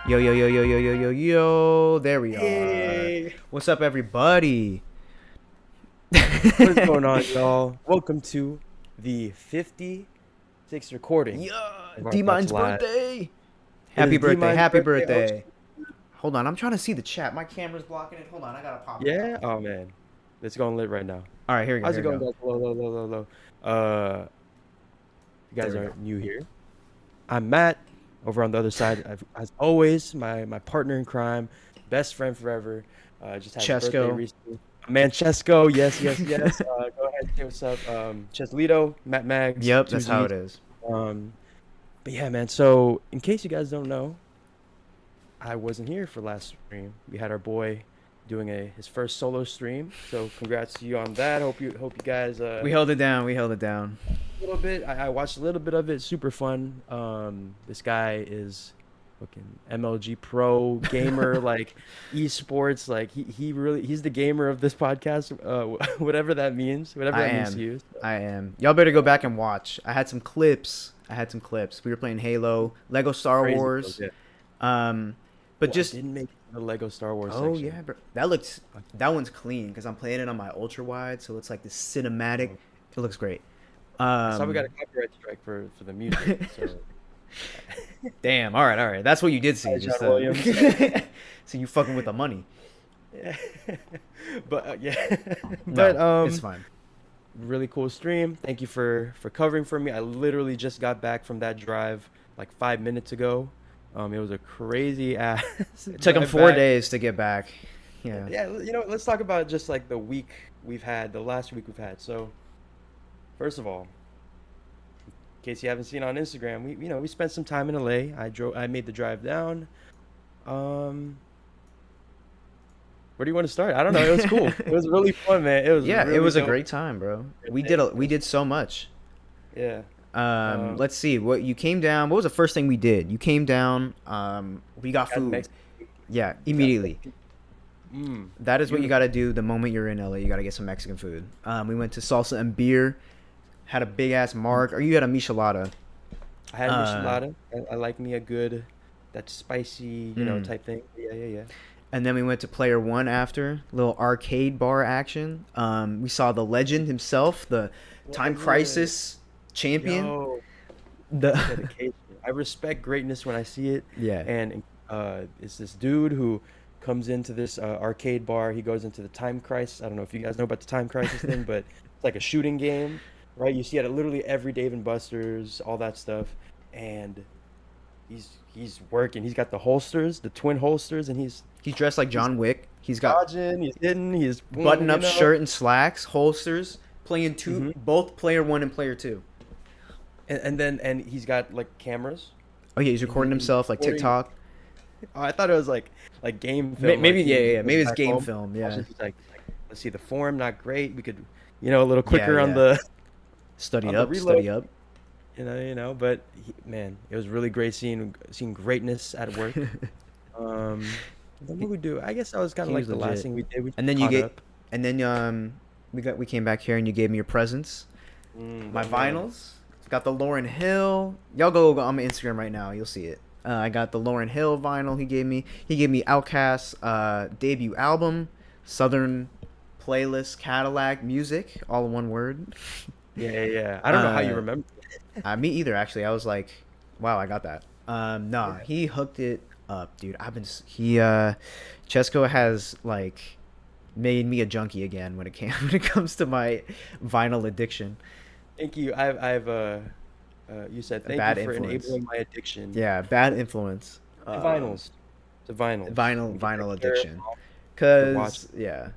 Yo, yo, yo, yo, yo, yo, yo, yo. There we are. Hey, What's up, everybody? what is going on, y'all? Welcome to the 56th recording Yeah, of Our Thoughts D-Mine's Live. birthday. It Happy is birthday. D-Mine's Happy birthday. birthday. Hold on. I'm trying to see the chat. My camera's blocking it. Hold on. I got to pop it Yeah? out. Oh, man. It's going lit right now. All right, here we go. How's Here it we going, go. guys? Hello. Uh, you There guys we go. aren't new here. I'm Matt, over on the other side. As always, my partner in crime, best friend forever. Just had his birthday Cesco. recently. My man Cesco, yes. Go ahead and say what's up. Cheslito, Matt Mags, Yep, two that's how it Z's. is. Um, But yeah, man. So in case you guys don't know, I wasn't here for last stream. We had our boy doing his first solo stream. So congrats to you on that. Hope you guys We held it down. We held it down. a little bit. I watched a little bit of it. Super fun. This guy is fucking MLG pro gamer, like esports. Like he's the gamer of this podcast. Whatever that means. Whatever I that means to am. you. I am. Y'all better go back and watch. I had some clips. We were playing Halo, Lego Star Crazy Wars. close, But I just didn't make the Lego Star Wars oh section. yeah, bro. That one's clean because I'm playing it on my ultra wide, so it's like the cinematic. It looks great. I saw we got a copyright strike for the music. So Damn. All right. That's what you did see. Hi, Just John Williams. so you fucking with the money. Yeah. But yeah. No, But it's fine. really cool stream. Thank you for covering for me. I literally just got back from that drive like 5 minutes ago. It was a crazy ass It took him drive 4 days to get back. Yeah. Yeah, let's talk about just like the week we've had, the last week we've had. So, first of all, in case you haven't seen on Instagram, we spent some time in LA. I made the drive down. Um, where do you want to start? I don't know. It was cool. It was really fun, man. It was Yeah, it really was a dope. great time, bro. Thank We did so much. Yeah. Um, Let's see. What you came down? What was the first thing we did? You came down. We got got food. Mexican. Yeah, We got immediately. That is what you got beautiful. to do the moment you're in LA. You got to get some Mexican food. We went to Salsa and Beer. Had a big ass mark. Or you had a michelada. I had Uh, michelada. I like me a good, that spicy, mm. type thing. Yeah. And then we went to Player One after. Little arcade bar action. We saw the legend himself, the Time Was it? Crisis champion. Yo, The dedication. I respect greatness when I see it. yeah. And it's this dude who comes into this arcade bar. He goes into the Time Crisis. I don't know if you guys know about the Time Crisis thing, but it's like a shooting game, right? You see it at literally every Dave and Buster's, all that stuff. And he's working. He's got the holsters, the twin holsters, and he's He's dressed like he's John Wick. He's got dodging, he's hitting, he's boom, button-up shirt and slacks, holsters, playing hmm both Player One and Player Two. and he's got like cameras. Oh yeah, he's And recording he's himself like recording. TikTok. Oh, I thought it was like game film. Maybe Like yeah. he Maybe was it's back game home. film. I was Yeah, just like, let's see the form, not great. We could, a little yeah, quicker on yeah. the Studied on the up, study reload. up. But man, it was really great seeing greatness at work. Um, then what we do? I guess that was kind He of was like the last legit. thing we did. We And then you caught get, up. and then we came back here and you gave me your presents. My That man. vinyls. Got the Lauryn Hill. Y'all go on my Instagram right now. You'll see it. I got the Lauryn Hill vinyl he gave me. He gave me Outkast's debut album, Southern Playlist Cadillac Music, all in one word. Yeah. I don't know how you Uh, remember. Me either, actually. I was like, wow, I got that. Nah, he hooked it up, dude. Cesco has like made me a junkie again when when it comes to my vinyl addiction. Thank you. You said A thank bad you for influence. enabling my addiction. Yeah, bad influence. To vinyls. To vinyls. You can Vinyl take care of addiction. them all. You can watch. Cause yeah,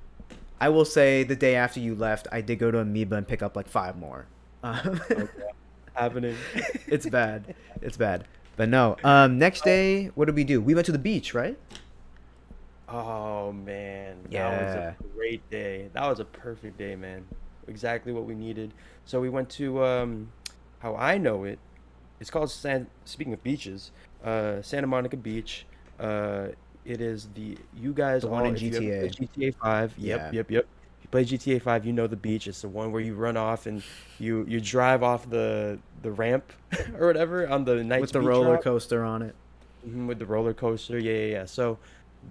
I will say the day after you left, I did go to Amoeba and pick up like 5 more. Okay. Happening. It's bad. It's bad. But no. Next day, what did we do? We went to the beach, right? Oh man, that was Yeah. a great day. That was a perfect day, man. Exactly what we needed. So we went to how I know it. It's called speaking of beaches, Santa Monica Beach. It is you guys The one all in if you ever GTA. played GTA 5. Yeah. Yep. If you play GTA 5, you know the beach. It's the one where you run off and you drive off the ramp or whatever on the With night's the beach roller route. coaster on it. with the roller coaster. Yeah, yeah, yeah. So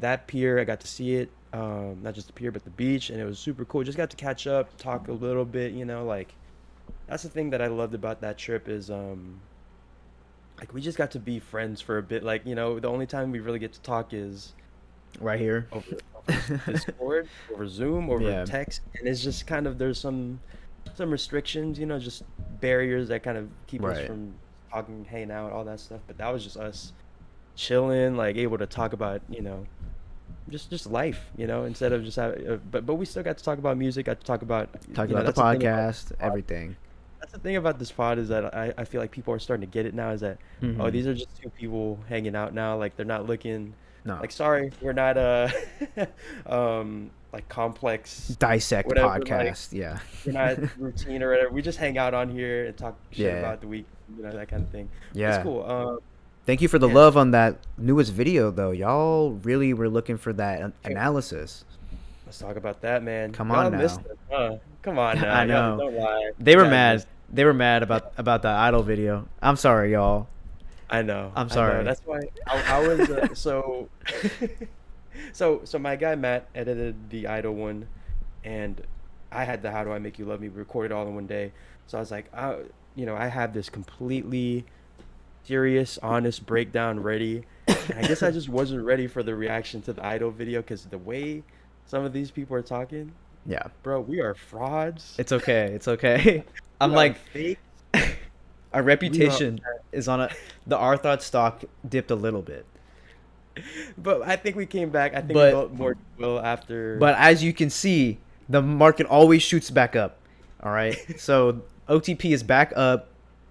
that pier, I got to see it. Not just the pier, but the beach, and it was super cool. Just got to catch up, talk a little bit. Like that's the thing that I loved about that trip is like we just got to be friends for a bit. Like the only time we really get to talk is Right here. over Discord, over Zoom, over Yeah. text, and it's just kind of there's some restrictions, just barriers that kind of keep us Right. from talking, hanging out, all that stuff. But that was just us chilling, like able to talk about, just life, instead of just having, but we still got to talk about music, got to talk about, Talk about the that's the thing about podcast, everything. that's the thing about this pod is that I feel like people are starting to get it now is that oh, Hmm. these are just two people hanging out now, like they're not looking No. like sorry, we're not like complex Dissect whatever, like podcast. Yeah. we're not routine or whatever. We just hang out on here and talk shit Yeah. about the week, that kind of thing. It's Yeah. cool. Thank you for the Yeah. love on that newest video, though. Y'all really were looking for that Okay, analysis. let's talk about that, man. Come Y'all on missed now. it, huh? Come on now, I y'all know. don't lie. They You were guys mad. missed. They were mad Yeah, about the idol video. I'm sorry, y'all. I know, I'm I know. sorry. That's why I was so so my guy Matt edited the Idol one, and I had the How Do I Make You Love Me recorded all in one day. So I was like, I have this completely serious, honest breakdown ready, and I guess I just wasn't ready for the reaction to the Idol video because the way some of these people are talking, Yeah. bro, we are frauds. It's okay. It's okay. I'm We are like, fake. our We are. reputation is on a. The OurThoughts stock dipped a little bit, But I think we came back. I think we but built more will after. but as you can see, the market always shoots back up. All right. So OTP is back up.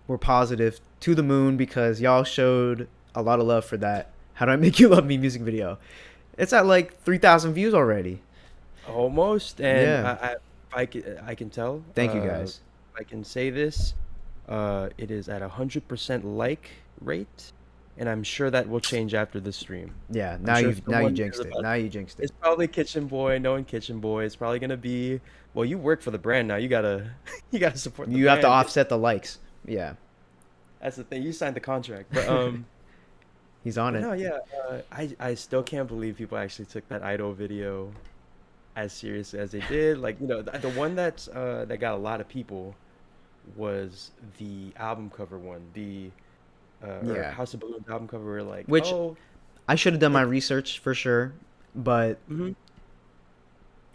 We're positive to the moon because y'all showed a lot of love for that How Do I Make You Love Me music video. It's at like 3,000 views already. Almost, and Yeah. I can tell. Thank you guys. I can say this. It is at 100% like rate, and I'm sure that will change after this stream. Yeah. I'm Now sure you someone is jinxed it. about. Now you jinxed it. It's probably Kitchen Boy, knowing Kitchen Boy. It's probably gonna be. Well, you work for the brand now. You gotta you gotta support the You have to brand. offset the likes. Yeah. That's the thing. You signed the contract, but He's on but it. no, yeah. I still can't believe people actually took that Idol video as seriously as they did. Like, the one that got a lot of people was the album cover one, the or Yeah. House of Balloons album cover. Where like, Which oh, I should have done my it's research for sure, but we'll take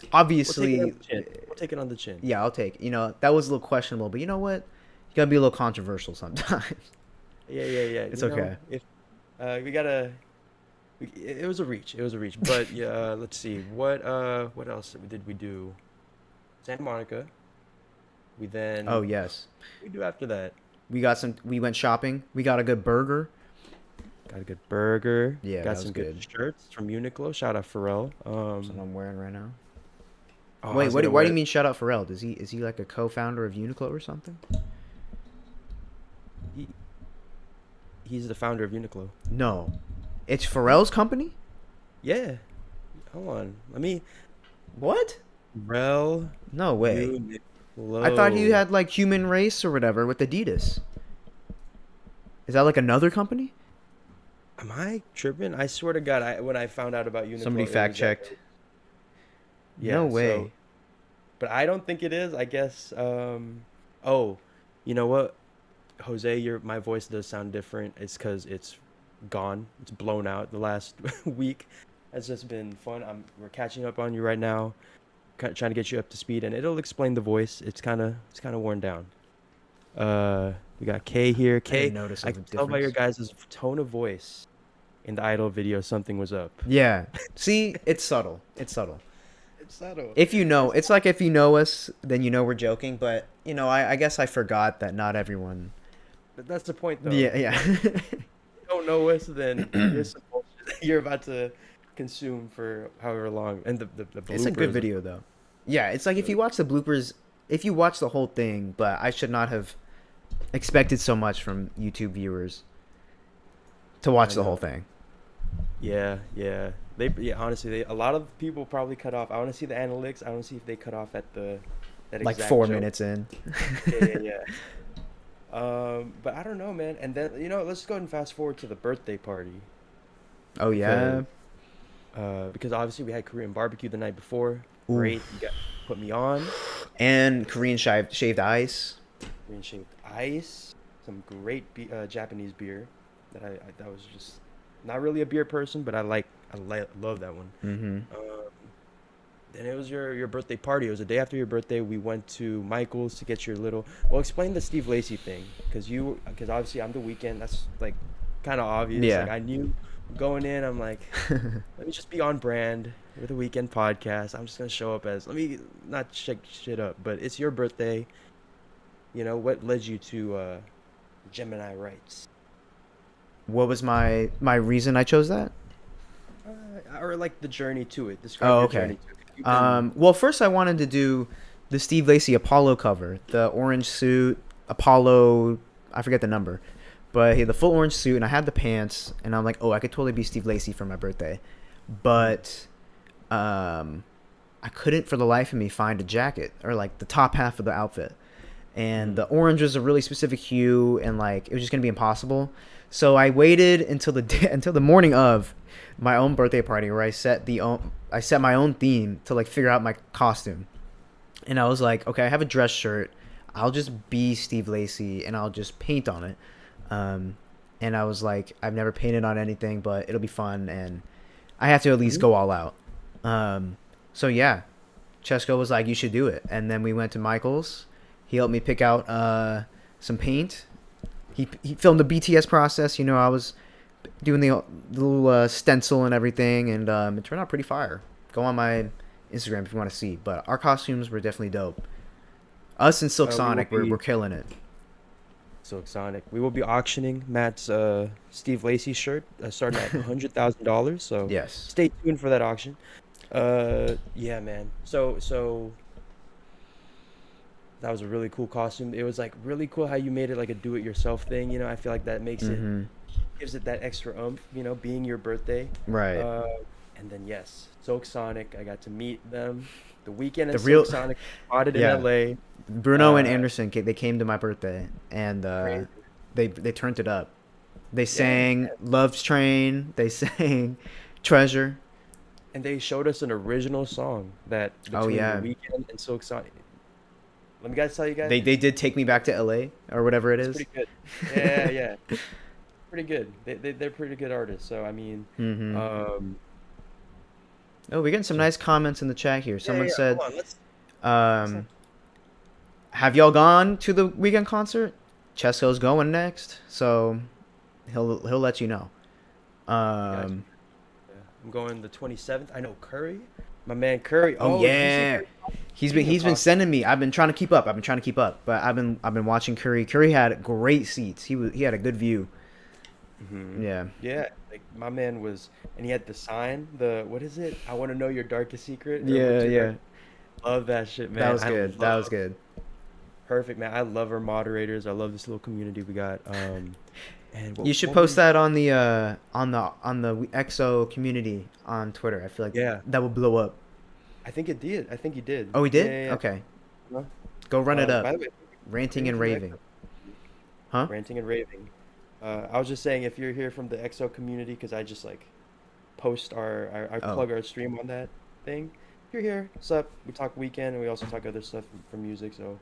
it on obviously, the chin. We'll take it on the chin. yeah, I'll take. That was a little questionable, but you know what? You gotta be a little controversial sometimes. Yeah, yeah, yeah. It's okay. If we gotta, it was a reach. It was a reach. But yeah, let's see. What else did we do? Santa Monica. We Oh then yes, we do after that. we got some. We went shopping. We got a good burger. Got a good burger. Yeah, Got that was some good good. shirts from Uniqlo. Shout out Pharrell. That's what I'm wearing right now. Oh, I Wait, was what? gonna Why do wear. you mean shout out Pharrell? Is he like a co-founder of Uniqlo or something? He, he's the founder of Uniqlo. No, it's Pharrell's company. Yeah. Hold on. Let me. What? Pharrell No way. I thought he Uniqlo. had like Human Race or whatever with Adidas. Is that like another company? Am I tripping? I swear to God, when I found out about Uniqlo, Somebody it fact was checked. No yeah. So, way. but I don't think it is. I guess. Oh, you know what, Jose, my voice does sound different. It's because it's gone. It's blown out. The last week has just been fun. We're catching up on you right now, trying to get you up to speed, and it'll explain the voice. It's kind of worn down. We got K here. I didn't K, notice I the can tell by your difference. guys' tone of voice in the Idol video something was up. Yeah. See, it's subtle. It's subtle. It's subtle. If you know, it's like if you know us, then you know we're joking. But I guess I forgot that not everyone. But that's the point, though. Yeah, yeah. If you don't know us, then here's some bullshit that you're about to consume for however long. And the It's a good bloopers. video though. Yeah, it's like if you watch the bloopers, if you watch the whole thing, but I should not have expected so much from YouTube viewers to watch I the whole know. thing. Yeah, yeah. Honestly, a lot of people probably cut off. I want to see the analytics. I want to see if they cut off at that Like exact 4 joke. minutes in. Yeah, yeah, yeah. But I don't know, man. And then let's go ahead and fast forward to the birthday party. Oh yeah. because because obviously we had Korean barbecue the night before. Great, Oof. you got put me on. And Korean shaved ice. Korean shaved ice, some great Japanese beer that was just not really a beer person, but love that one. Mm-hmm. Um, then it was your birthday party. It was the day after your birthday. We went to Michael's to get your little. Well, explain the Steve Lacy thing, because obviously I'm the weekend. That's like kind of obvious. Like Yeah. I knew going in. I'm like, let me just be on brand with a weekend podcast. I'm just gonna show up as, let me not shake shit up, but it's your birthday. You know what led you to Gemini rights, What was my reason I chose that? or like the journey to it? Describe Oh, your okay. journey to it. You've been Well, first I wanted to do the Steve Lacy Apollo cover, the orange suit, Apollo, I forget the number, but he had the full orange suit, and I had the pants, and I'm like, oh, I could totally be Steve Lacy for my birthday, but I couldn't for the life of me find a jacket or like the top half of the outfit, and the orange was a really specific hue, and like it was just gonna be impossible. So I waited until the day, until the morning of my own birthday party where I set my own theme to like figure out my costume. And I was like, okay, I have a dress shirt. I'll just be Steve Lacy and I'll just paint on it. And I was like, I've never painted on anything, but it'll be fun and I have to at least go all out. So yeah, Cesco was like, you should do it. And then we went to Michael's. He helped me pick out some paint. He filmed the BTS process. You know, I was doing the little stencil and everything, and it turned out pretty fire. Go on my Instagram if you want to see. But our costumes were definitely dope. Us and Silk Sonic, we're killing it. Silk Sonic. We will be auctioning Matt's Steve Lacy shirt starting at $100,000. So Yes. stay tuned for that auction. Yeah, man. So that was a really cool costume. It was like really cool how you made it like a do-it-yourself thing. You know, I feel like that makes it gives it that extra oomph. You know, being your birthday. Right. And then yes, Silk Sonic. I got to meet them. The weekend and The real- Silk Sonic spotted Yeah. in LA. Bruno and Anderson, they came to my birthday, and Crazy. they turned it up. They sang Love's Train. They sang Treasure. And they showed us an original song that between the weekend and Silk Sonic. Let me tell you guys. They did take me back to LA or whatever it is. Pretty good. Yeah. Pretty good. They're pretty good artists. So I mean, Oh, we're getting some nice comments in the chat here. Someone said, hold on, have y'all gone to the weekend concert? Cesco's going next, so he'll let you know. I'm going the 27th. I know Curry, my man Curry. Oh yeah, he's been sending me. I've been trying to keep up. But I've been watching Curry. Curry had great seats. He had a good view. Yeah. Like my man was, and he had the sign. What is it? I want to know your darkest secret. Yeah. Love that shit, man. That was good. Perfect, man. I love our moderators. I love this little community we got. And you should post that on the EXO community on Twitter. I feel like that would blow up. I think it did. He did. Oh, he did? Yeah. Okay. No? Go run it up. By the way, Ranting and raving. Huh? Ranting and raving. I was just saying, if you're here from the EXO community, because I just like post I plug our stream on that thing. If you're here, what's up? We talk weekend, and we also talk other stuff from music, so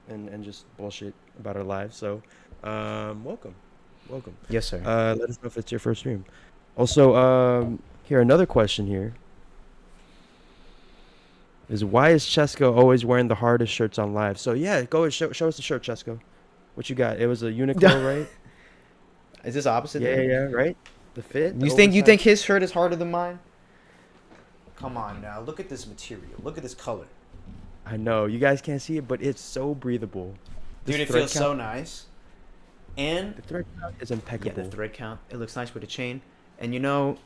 and just bullshit about our lives. So, welcome. Yes, sir. Let us know if it's your first stream. Also, here another question here is, why is Cesco always wearing the hardest shirts on live? So yeah, go and show us the shirt, Cesco. What you got? It was a Uniqlo, right? Is this opposite? Yeah, right. The fit. You think his shirt is harder than mine? Come on now, look at this material. Look at this color. I know you guys can't see it, but it's so breathable. Dude, it feels so nice. And the thread count is impeccable. Yeah, the thread count. It looks nice with a chain. And you know,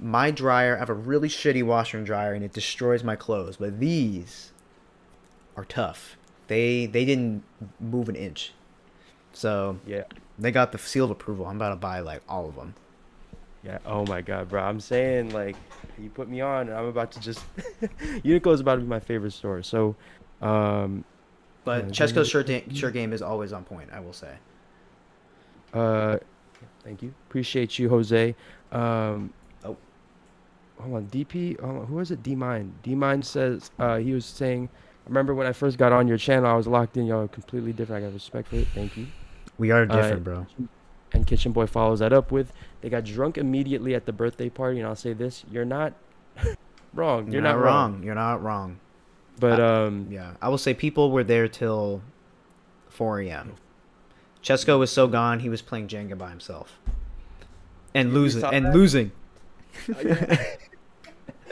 my dryer, I have a really shitty washer and dryer, and it destroys my clothes. But these are tough. They didn't move an inch. So yeah, they got the seal of approval. I'm about to buy like all of them. Yeah. Oh my god, bro. I'm saying, like, you put me on, and I'm about to just Uniqlo is about to be my favorite store. So, but Cesco's shirt game is always on point, I will say. Thank you. Appreciate you, Jose. hold on, DP, who was it? D Mine. D Mine says he was saying, I remember when I first got on your channel, I was locked in. Y'all are completely different. I got respect for it. Thank you. We are Uh, different, bro. and Kitchen Boy follows that up with, they got drunk immediately at the birthday party, and I'll say this: you're not wrong. You're You're not not wrong. wrong. You're not wrong. But Yeah, I will say people were there till 4 a.m. Cesco was so gone, he was playing Jenga by himself and you losing saw and that? losing. Yeah.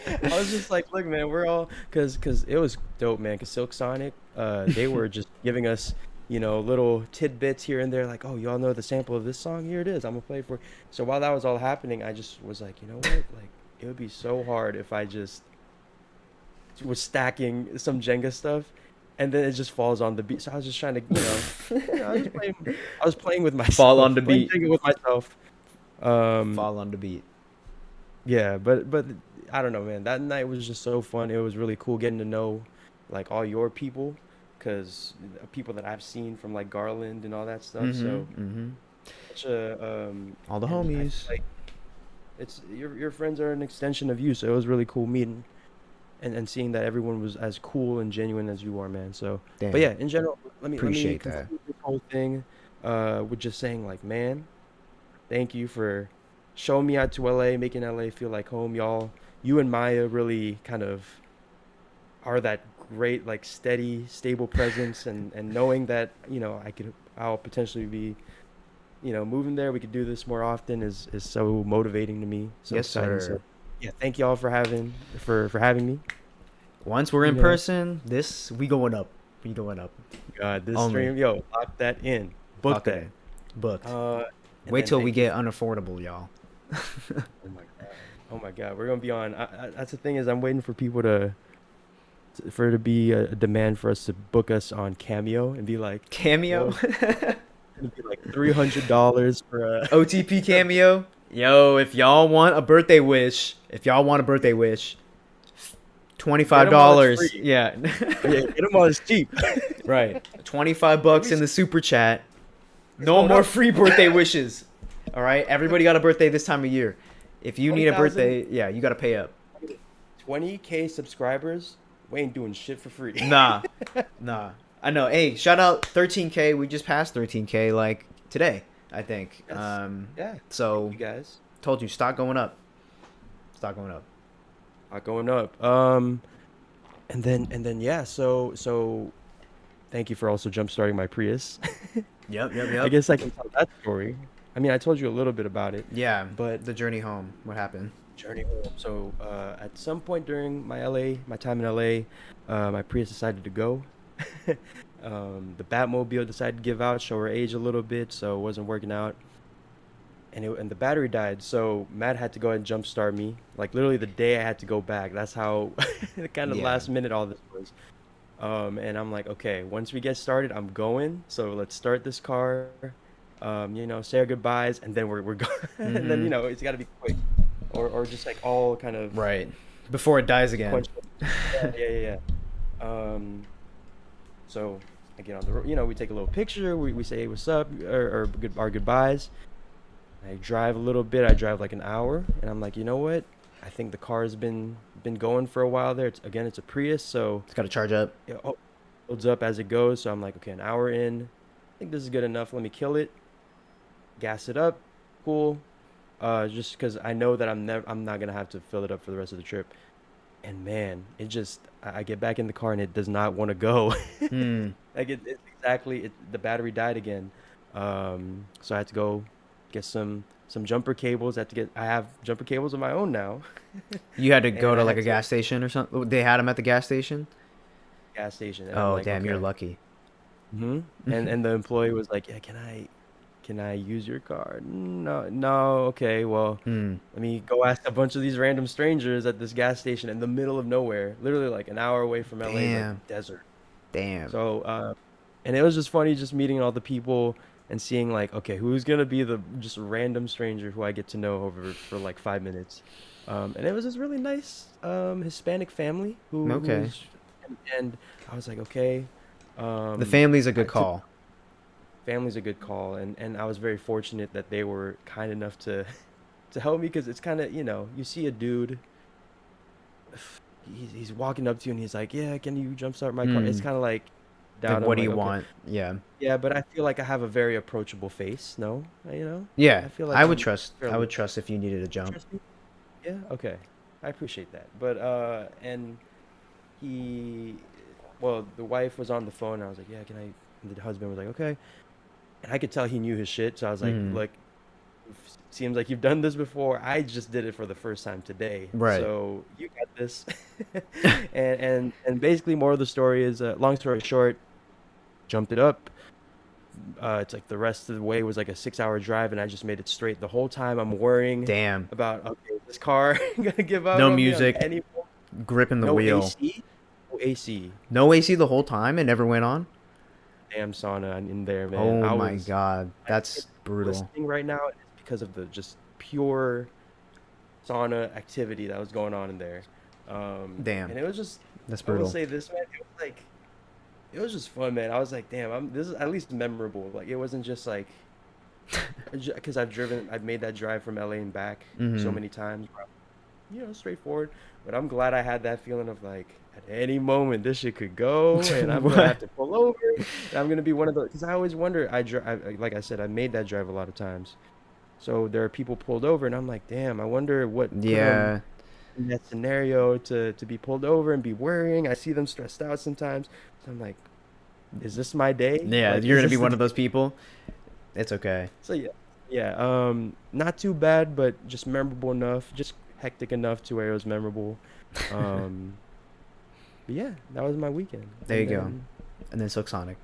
I was just like, look, man, we're all, cause it was dope, man. Cause Silk Sonic, they were just giving us, little tidbits here and there, like, oh, y'all know the sample of this song? Here it is. I'm gonna play it for you. So while that was all happening, I just was like, you know what? Like, it would be so hard if I just was stacking some Jenga stuff, and then it just falls on the beat. So I was just trying to, I was playing with Fall on myself, the playing beat. Jenga with myself. Um, Fall on the beat. Yeah, but I don't know, man. That night was just so fun. It was really cool getting to know like all your people, cause people that I've seen from like Garland and all that stuff. So Mm-hmm. such a All the and I feel homies. like it's your friends are an extension of you. So it was really cool meeting and seeing that everyone was as cool and genuine as you are, man. So, but Damn. yeah, in general, let me Appreciate that. conclude this whole thing with just saying like, man, thank you for showing me out to LA, making LA feel like home, y'all. You and Maya really kind of are that great, like steady, stable presence, and knowing that I'll potentially be moving there. We could do this more often is so motivating to me, so Yes, exciting. So sir. yeah, thank y'all for having me. Once we're You in know, person, we going up. We going up. God, this Only. stream, yo, lock that in, book that. Okay. Booked. And Wait then till we thank you. get unaffordable, y'all. Oh my god. Oh my god. We're gonna be on. That's the thing is, I'm waiting for people for it to be a demand for us to book us on Cameo and be like, yo, Cameo. it's gonna be like $300 for a OTP cameo. Yo, if y'all want a birthday wish, get $25. them while it's free. Yeah. Yeah, get them while it's cheap. Right. 25 bucks Maybe in the super chat. it's No going more up. free birthday wishes. All right. Everybody got a birthday this time of year. If you need a 20,000, birthday, yeah, you got to pay up. 20K subscribers. We ain't doing shit for free. Nah. Nah. I know. Hey, shout out 13K. We just passed 13K like today, I think. Yes. Yeah. Thank So you guys. told you, stock going up. Stock going up. Going up. And then yeah. So thank you for also jump starting my Prius. Yep, yep, I yep. guess I can tell that story. I mean, I told you a little bit about it, Yeah, but the journey home. What happened? journey home. So at some point during my time in LA, my Prius decided to go. The Batmobile decided to give out, show her age a little bit, so it wasn't working out. And the battery died, so Matt had to go ahead and jumpstart me. Like literally the day I had to go back. That's how kind of Yeah. last minute all this was. And I'm like, okay, once we get started, I'm going. So let's start this car. Say our goodbyes, and then we're going. And then Mm-hmm. it's got to be quick, or just like all kind of Right. Before it dies again. sequential. Yeah. So I get on the road. We take a little picture. We say hey, what's up, or our goodbyes. I drive a little bit. I drive like an hour, and I'm like, you know what? I think the car has been going for a while there. It's a Prius, so It's got to charge up. it builds up as it goes. So I'm like, okay, an hour in. I think this is good enough. Let me kill it. Gas it up. Cool. Just because I know that I'm not gonna have to fill it up for the rest of the trip. And man, I get back in the car and it does not want to go. Hmm. Like it's exactly the battery died again. So I had to go get some jumper cables. I have jumper cables of my own now. You had to go And to I like had a to gas station or something? They had them at the gas station? gas station, and I'm Oh, like, damn, you're okay. lucky. And the employee was like, yeah, can I use your car? No, no, okay, well, Hmm. let me go ask a bunch of these random strangers at this gas station in the middle of nowhere, literally like an hour away from LA, like Damn. desert. Damn. So, and it was just funny just meeting all the people and seeing like, okay, who's gonna be the just random stranger who I get to know over for like 5 minutes. And it was this really nice Hispanic family who Okay. was, and I was like, okay, The um, family's a good I took call. family's a good call, and I was very fortunate that they were kind enough to help me because it's kind of you see a dude he's walking up to you and he's like, yeah, can you jumpstart my car? It's Mm. kind of like Like, doubt. I'm what do like, you okay, want? Yeah. yeah, but I feel like I have a very approachable face. No, you know, Yeah. I feel like I would I'm trust. I fairly. would trust if you needed a You jump. trust me? Yeah, okay, I appreciate that. But and he, well, the wife was on the phone. And I was like, yeah, can I? And the husband was like, okay, and I could tell he knew his shit. So I was like, Mm. look, seems like you've done this before. I just did it for the first time today, Right. so you got this. And basically, more of the story is, long story short, jumped it up. It's like the rest of the way was like a 6 hour drive, and I just made it straight the whole time. I'm worrying Damn. about, okay, is this car gonna give up No on me on music. any point? Gripping the No wheel. AC, no AC. No AC the whole time. It never went on. Damn sauna in there, man. Oh I my was. god. I think it's That's brutal. listening right now is because of the just pure sauna activity that was going on in there. Damn. And it was just, That's I will brutal. say this, man, it was like, it was just fun, man. I was like, damn, this is at least memorable. Like, it wasn't just like, because I've made that drive from LA and back so Mm-hmm. many times, straightforward. But I'm glad I had that feeling of like, at any moment, this shit could go, and I'm gonna have What? to pull over, and I'm gonna be one of those. Because I always wonder, like I said, I made that drive a lot of times. So there are people pulled over, and I'm like, damn, I wonder what put them Yeah. in that scenario to be pulled over and be worrying. I see them stressed out sometimes. So I'm like, is this my day? Yeah. Like, You're is gonna be this the one of day? those people. It's okay. So yeah, yeah. Not too bad, but just memorable enough, just hectic enough to where it was memorable. Um, but yeah, that was my weekend. There you go. And then Silk Sonic.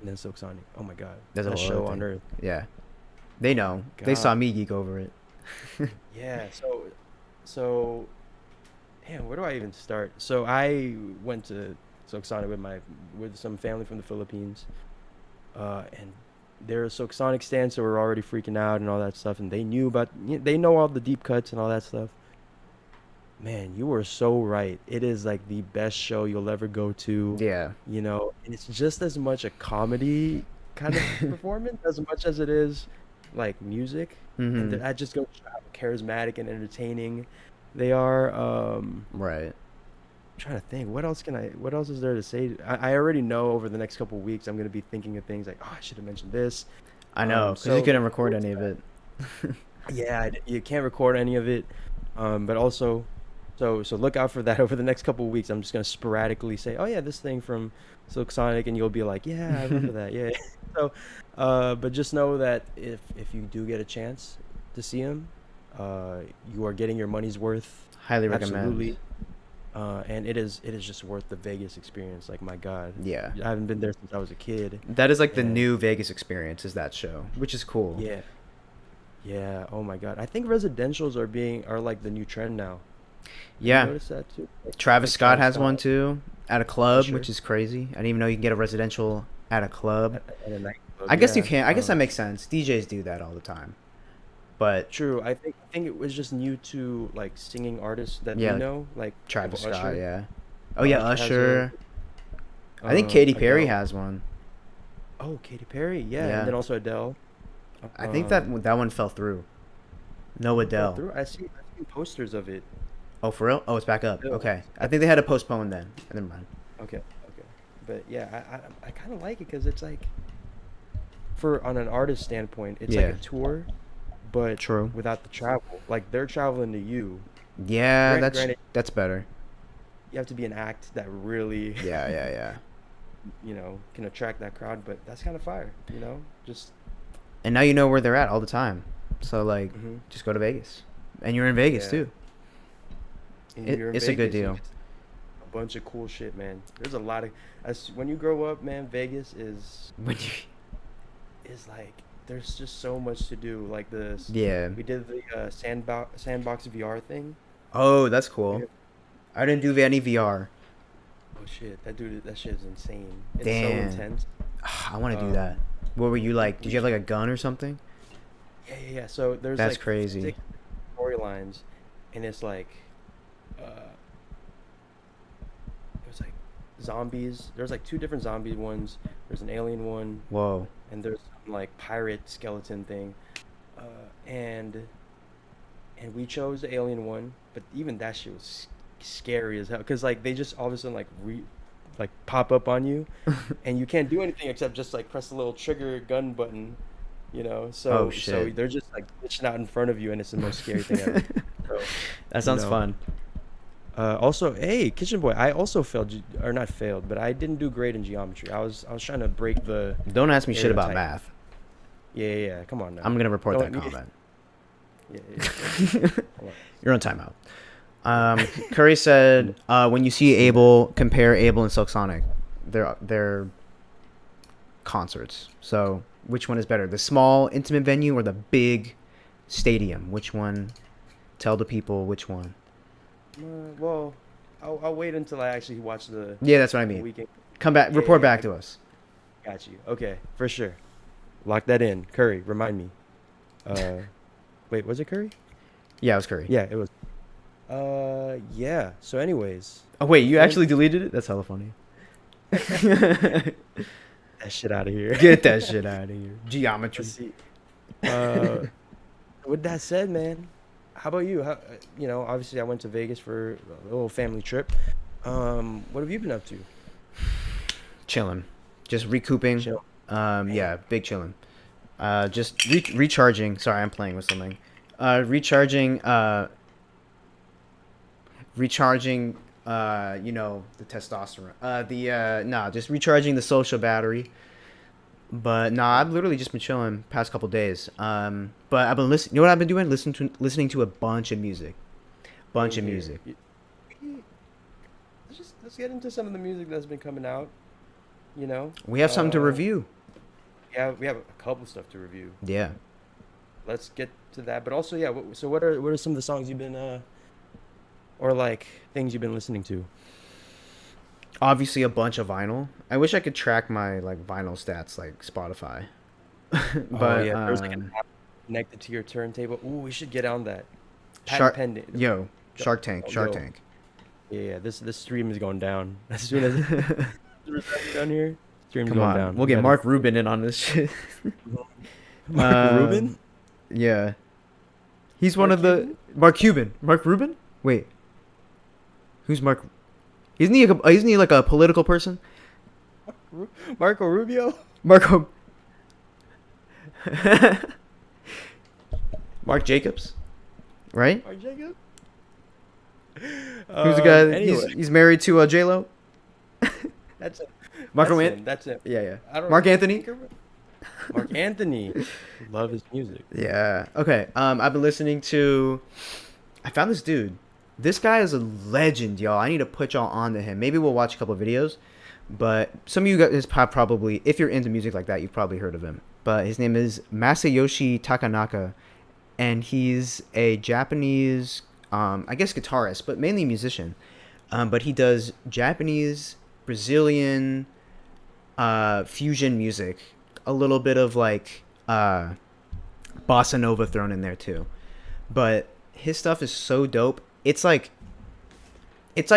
And then Silk Sonic. Oh my God, That's a best whole other show on thing. earth. Yeah. They know. They God. saw me geek over it. Yeah. So, damn, where do I even start? So I went to Silk Sonic with some family from the Philippines, and they're a Silk Sonic stand, so we're already freaking out and all that stuff. And they know all the deep cuts and all that stuff. Man, you were so right. It is like the best show you'll ever go to, Yeah. and it's just as much a comedy kind of performance as much as it is like music. And Mm-hmm. I just go how charismatic and entertaining they are. Right. Trying to think, what else is there to say? I already know over the next couple of weeks I'm gonna be thinking of things like, oh, I should have mentioned this. I know, because you So couldn't record any of it. yeah, you can't record any of it. But also, so look out for that over the next couple of weeks. I'm just gonna sporadically say, oh yeah, this thing from Silk Sonic, and you'll be like, yeah, I remember that. Yeah. So, but just know that if you do get a chance to see him, you are getting your money's worth. Highly recommend. Absolutely. And it is just worth the Vegas experience. Like, my God, Yeah. I haven't been there since I was a kid, That is like the and new Vegas experience, is that show, which is cool. yeah, yeah. Oh my God, I think residentials are like the new trend now. Have you Yeah. noticed that too? Travis Like Scott Travis has Scott, one too at a club, Usher, which is crazy. I didn't even know you can get a residential at a club. at a nightclub. I guess you Yeah. can. I guess that makes sense. DJs do that all the time. But True. I think it was just new to like singing artists that we yeah, like know, like Travis Scott, Usher. yeah. Oh yeah, Usher has a Usher. I think Katy Perry Adele. has one. Oh, Katy Perry. Yeah, and Yeah. then also Adele. I think that Um, that one fell through. No it fell Adele. through. I see posters of it. Oh, for real? Oh, it's back up. Adele. Okay. I think they had to postpone then. Never mind. Okay, okay. But yeah, I kind of like it because it's like, for on an artist standpoint, it's like a Yeah. tour, but True. without the travel. Like, they're traveling to you. Yeah, Granted, that's better. you have to be an act that really, Yeah, yeah, yeah. can attract that crowd. But that's kind of fire. Just And now you know where they're at all the time. So like, hmm just go to Vegas, and you're in Vegas yeah. too. And It, you're in it's a good Vegas, you deal. get a bunch of cool shit, man. There's a lot of, when you grow up, man. Vegas When you, is like, there's just so much to do. Like this, yeah. we did the sandbox VR thing. Oh, that's We cool. have- I didn't do any VR. Oh shit, that shit is insane. It's so Damn. intense. I want to do Um, that. What were you like? Did we you have like a gun or something? yeah. So there's That's like crazy. 6 storylines, and it's like, uh, it was like zombies. There's like two different zombie ones. There's an alien one, Whoa. and there's some like pirate skeleton thing, and we chose the alien one, but even that shit was scary as hell because like they just all of a sudden like pop up on you, and you can't do anything except just like press the little trigger gun button, you know. Oh So shit. they're just like glitching out in front of you, and it's the most scary thing ever. So, That you sounds know. fun. Also, hey, Kitchen Boy, I also or not failed, but I didn't do great in geometry. I was trying to break the Don't ask me shit about stereotype. math. Yeah. Come on now. I'm gonna report that Don't- comment. Yeah. Come on. You're on timeout. Curry said, when you see Abel, compare Abel and Silk Sonic. They're concerts. So which one is better, the small intimate venue or the big stadium? Which one? Tell the people which one. Well, I'll wait until I actually watch the Yeah, that's what I mean. weekend. Come back, report back to us. Got you. Okay, for sure. Lock that in. Curry, remind me. Wait, was it Curry? Yeah, it was Curry. Yeah, it was. Yeah. So, anyways, Oh wait, you Funk- actually deleted it? That's hella funny. that shit out of here. Get that shit out of here. Geometry. Let's see. Uh, with that said, man, how about you? You know, obviously I went to Vegas for a little family trip. What have you been up to? Chilling. Just recouping. Chill. Yeah, big chilling. Just recharging. Sorry, I'm playing with something. Recharging. Recharging. You know, the testosterone. Just recharging the social battery. But nah, I've literally just been chilling past couple days. But I've been listening. You know what I've been doing? Listening to a bunch of music. Bunch of Here. music. Let's get into some of the music that's been coming out. You know, We have something to review. yeah, we have a couple stuff to review. Yeah. Let's get to that. But also, yeah. So what are some of the songs you've been or like things you've been listening to? Obviously a bunch of vinyl. I wish I could track my like vinyl stats like Spotify. But Oh yeah, there's like an app connected to your turntable. Ooh, we should get on that. Patent Shark pending. Yo, Shark Tank, Shark Yo. Tank. Yeah, this stream is going down as soon as we're down here. Stream's Come going on. down. We'll get Mark Rubin in on this shit. Mark Rubin. Yeah. He's one Mark of the Cuban? Mark Cuban. Mark Rubin? Wait. Who's Mark? Isn't he like a political person? Marco Rubio. Marco Mark Jacobs? Right? Mark Jacob. Who's the guy? Anyway, He's married to J-Lo? that's it. Marco That's Ant- him. That's it. Yeah. I don't Mark Anthony? Mark Anthony. Love his music. Yeah. Okay. I've been listening to. I found this dude. This guy is a legend, y'all. I need to put y'all on to him. Maybe we'll watch a couple of videos. But some of you guys probably, if you're into music like that, you've probably heard of him. But his name is Masayoshi Takanaka, and he's a Japanese, I guess, guitarist, but mainly musician. But he does Japanese, Brazilian, fusion music, a little bit of like bossa nova thrown in there too. But his stuff is so dope. It's like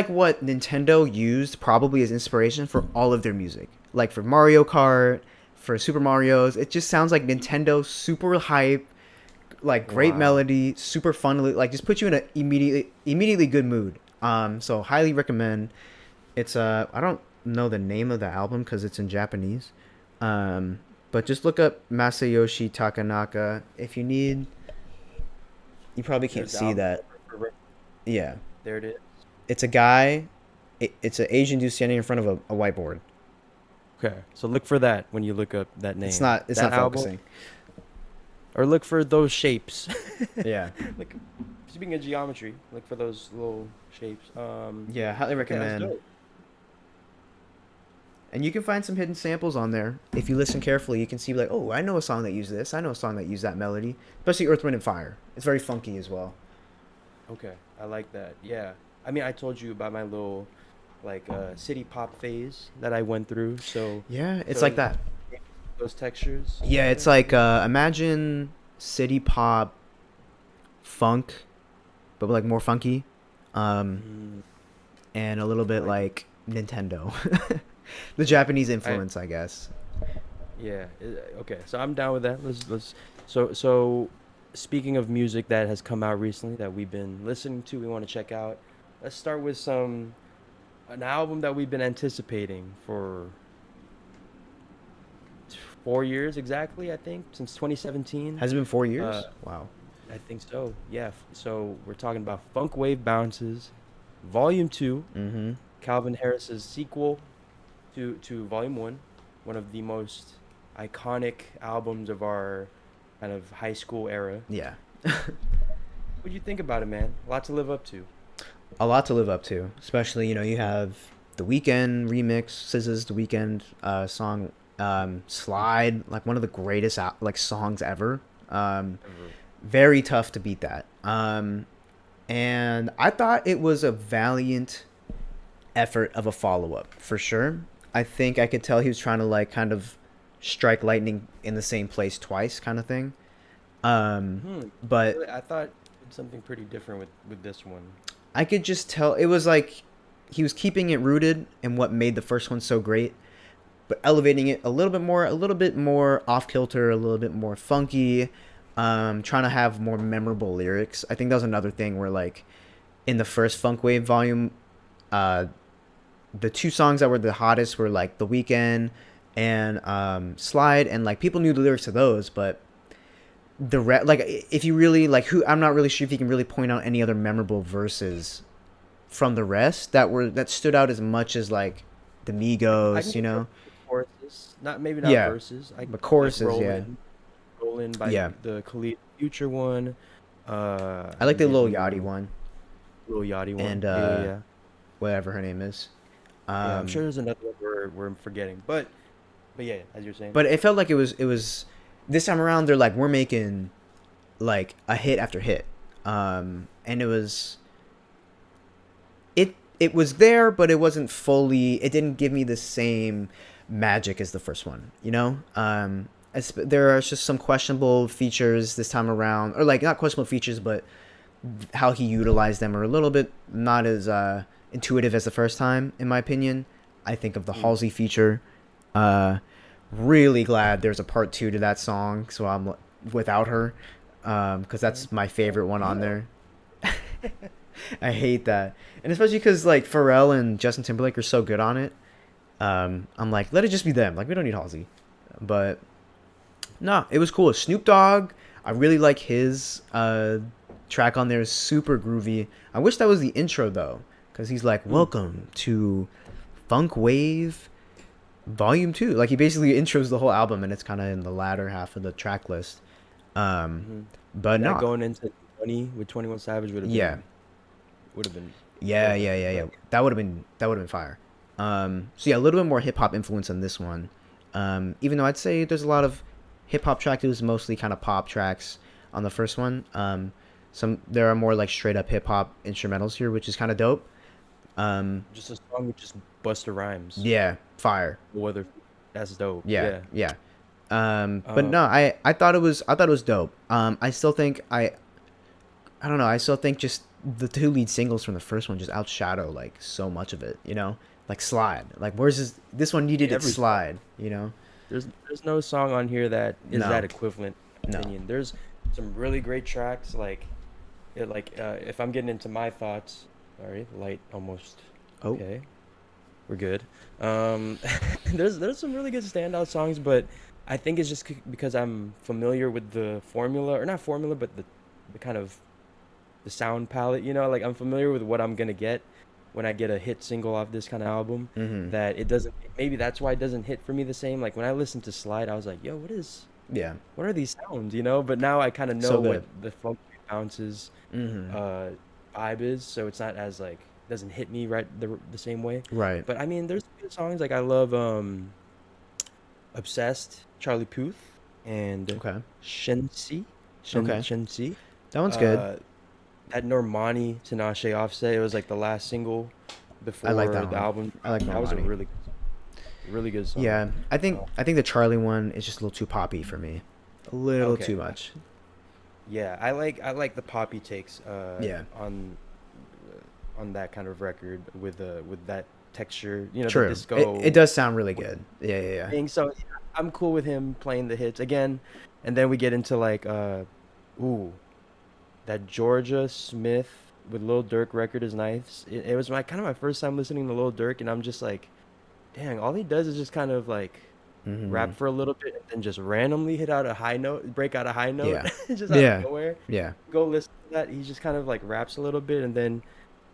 what Nintendo used probably as inspiration for all of their music. Like for Mario Kart, for Super Mario's, it just sounds like Nintendo, super hype, like great Wow. melody, super fun, like just put you in an immediately good mood. So highly recommend. It's I don't know the name of the album because it's in Japanese. But just look up Masayoshi Takanaka if you need. You probably can't There's the see album. that. Yeah. There it is. It's a guy. It's an Asian dude standing in front of a whiteboard. Okay, so look for that when you look up that name. It's not That album, focusing. Or look for those shapes. Yeah. Like, speaking of geometry, look for those little shapes. Yeah, highly yeah, that's recommend. dope. And you can find some hidden samples on there. If you listen carefully, you can see like, oh, I know a song that used this. I know a song that used that melody. Especially Earth, Wind, and Fire. It's very funky as well. Okay, I like that. Yeah, I mean, I told you about my little like city pop phase that I went through. So Yeah, it's So- like that. those textures. Yeah, it's like imagine city pop funk, but like more funky. Mm, And a little bit Like- like Nintendo. The Japanese influence, I guess. yeah. Okay, so I'm down with that. Let's. So speaking of music that has come out recently that we've been listening to, we want to check out. let's start with an album that we've been anticipating for 4 years exactly, I think, since 2017. Has it been 4 years? Uh, Wow. I think so. Yeah. So we're talking about Funk Wave Bounces, Volume 2, Mm-hmm. Calvin Harris's sequel to Volume 1, one of the most iconic albums of our kind of high school era. Yeah. What do you think about it, man? A lot to live up to. A lot to live up to, especially you have the Weeknd remix, SZA's the Weeknd song, Slide, like one of the greatest like songs ever. Ever. Very tough to beat that. And I thought it was a valiant effort of a follow up for sure. I think I could tell he was trying to like kind of strike lightning in the same place twice, kind of thing. But Really, I thought it's something pretty different with this one. I could just tell it was like he was keeping it rooted in what made the first one so great, but elevating it a little bit more off kilter, a little bit more funky, trying to have more memorable lyrics. I think that was another thing where like in the first Funk Wave volume, uh, the two songs that were the hottest were like The Weeknd and Slide, and like people knew the lyrics to those, but like if you really like who I'm not really sure if you can really point out any other memorable verses from the rest that stood out as much as like the I can Migos, give choruses, not maybe not Yeah, verses. I but like choruses, yeah, Rollin' by yeah. the Khalid Future one. I like I'm the Lil giving Yachty you one Lil Yachty one. and Yeah, yeah, yeah. whatever her name is. Yeah, I'm Um, sure there's another one we're forgetting, but yeah, as you're saying. but it felt like it was this time around they're like we're making like a hit after hit, and it was there, but it wasn't fully. It didn't give me the same magic as the first one. There are just some questionable features this time around, or like not questionable features, but how he utilized them are a little bit not as intuitive as the first time, in my opinion. I think of the Mm. Halsey feature. Uh, Really glad there's a part two to that song, so I'm without her, because that's my favorite one on there. I hate that, and especially because like Pharrell and Justin Timberlake are so good on it. I'm like, let it just be them. Like we don't need Halsey, but no, it was cool. Snoop Dogg, I really like his track on there. Is super groovy. I wish that was the intro though, because he's like, Mm. "Welcome to Funk Wave Volume 2." Like he basically intros the whole album, and it's kind of in the latter half of the track list. Um, Hmm. but That no, going into 20 with 21 Savage yeah, would have been yeah, dope. yeah, yeah, yeah. Like, That would have been fire. So yeah, a little bit more hip hop influence on this one. Even though I'd say there's a lot of hip hop tracks, it was mostly kind of pop tracks on the first one. There are more like straight up hip hop instrumentals here, which is kind of dope. Um, just a song with just Busta Rhymes. yeah, fire. Whether that's dope. Yeah, Yeah. yeah. But Uh, no, I thought it was dope. I don't know. I still think just the two lead singles from the first one just outshadow like so much of it. Like Slide. Like where's this one needed its every slide. there's no song on here that is No, that equivalent no. opinion. There's some really great tracks if I'm getting into my thoughts. Sorry, light almost. Oh, Okay, we're good. Um, there's some really good standout songs, but I think it's just because I'm familiar with the formula, or not formula, but the kind of the sound palette. Like I'm familiar with what I'm gonna get when I get a hit single off this kind of album. mm-hmm. That it doesn't. Maybe that's why it doesn't hit for me the same. Like when I listened to Slide, I was like, "Yo, Yeah, what are these sounds?" But now I kind of know so what good. the funk bounces Mm-hmm. uh vibe is, so it's not as like doesn't hit me right the same way. Right. But I mean, there's good songs like I love Obsessed, Charlie Puth, and Okay. Okay. Shensi. That one's good. Uh, that Normani Tinashe Offset, it was like the last single I like before that the one. album. I like That was a Normani. really good song. Yeah, I think Uh, I think the Charlie one is just a little too poppy for me. A little too okay. much. Yeah, I like the poppy takes Yeah. on that kind of record with that texture, the True. It disco does sound really good. Yeah, yeah, yeah. thing. So I'm cool with him playing the hits again, and then we get into like ooh, that Georgia Smith with Lil Durk record is nice. It was my kind of my first time listening to Lil Durk, and I'm just like, dang, all he does is just kind of like Mm-hmm. rap for a little bit and then just randomly hit out a high note, break out a high note, Yeah. just out of Yeah. nowhere. Yeah. Go listen to that. He just kind of like raps a little bit and then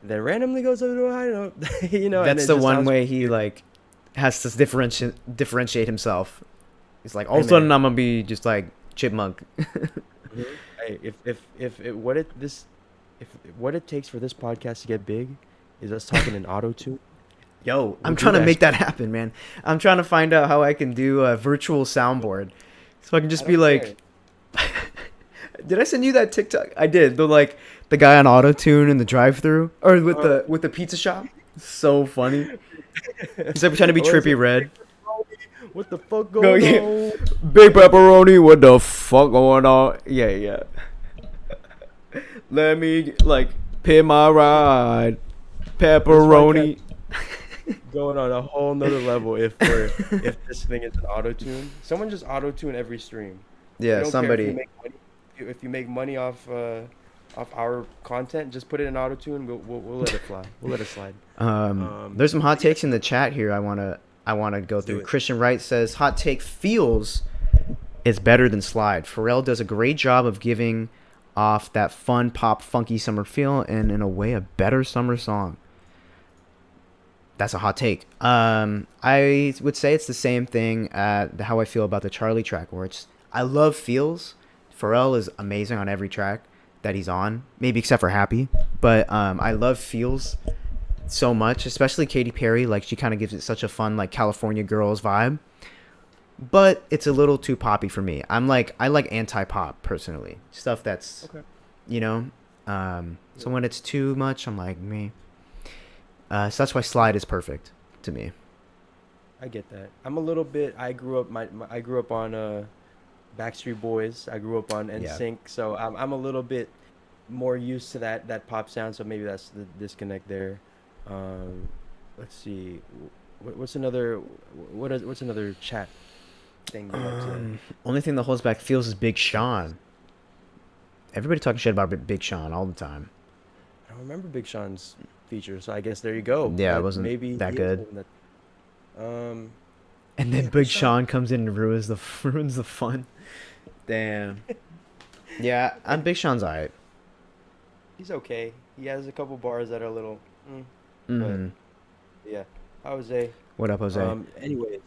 randomly goes over to a high note, and That's it the just one sounds way he weird. like has to differentiate himself. He's like, all Hey of a sudden man, I'm gonna be just like chipmunk. hey, if it, what it this if what it takes for this podcast to get big is us talking in auto tune, Yo, we'll I'm do trying to that make that shit. happen, man. I'm trying to find out how I can do a virtual soundboard, so I can I just be don't care. like, did I send you that TikTok? I did. The guy on auto tune in the drive-through or with Uh, the pizza shop. So funny. He's like trying to be what is trippy it? Big red. pepperoni, what the fuck Go going yeah. on? Big pepperoni. What the fuck going on? Yeah, yeah. Let me like pay my ride. This podcast Pepperoni. going on a whole nother level if this thing is an auto tune. Someone just auto tune every stream. We Yeah, don't care if you somebody. make money. If you make money off our content, just put it in auto tune. We'll let it fly. We'll let it slide. There's some hot But yeah, takes in the chat here. I wanna go let's do through. it. Christian Wright says hot take feels is better than slide. Pharrell does a great job of giving off that fun pop funky summer feel and in a way a better summer song. That's a hot take. I would say it's the same thing at how I feel about the Charlie track, where it's I love feels. Pharrell is amazing on every track that he's on, maybe except for Happy. But I love feels so much, especially Katy Perry. Like she kind of gives it such a fun like California girls vibe. But it's a little too poppy for me. I like anti-pop personally, stuff that's Okay. you know. Yeah, So when it's too much, I'm like me. So that's why Slide is perfect to me. I get that. I'm a little bit. I grew up on Backstreet Boys. I grew up on Yeah. NSYNC, so I'm a little bit more used to that pop sound. So maybe that's the disconnect there. Um, let's see. What's another chat thing you like to? Only thing that holds back feels is Big Sean. Everybody talking shit about Big Sean all the time. I don't remember Big Sean's feature, so I guess there you go. Yeah, it That wasn't maybe that he is good. holding that. Um, And then yeah, Big Big Sean. Sean comes in and ruins the fun. Damn. Yeah, I'm Big Sean's alright. He's okay. He has a couple bars that are a little, but Mm-hmm. yeah. How was a What up, Jose? Anyways,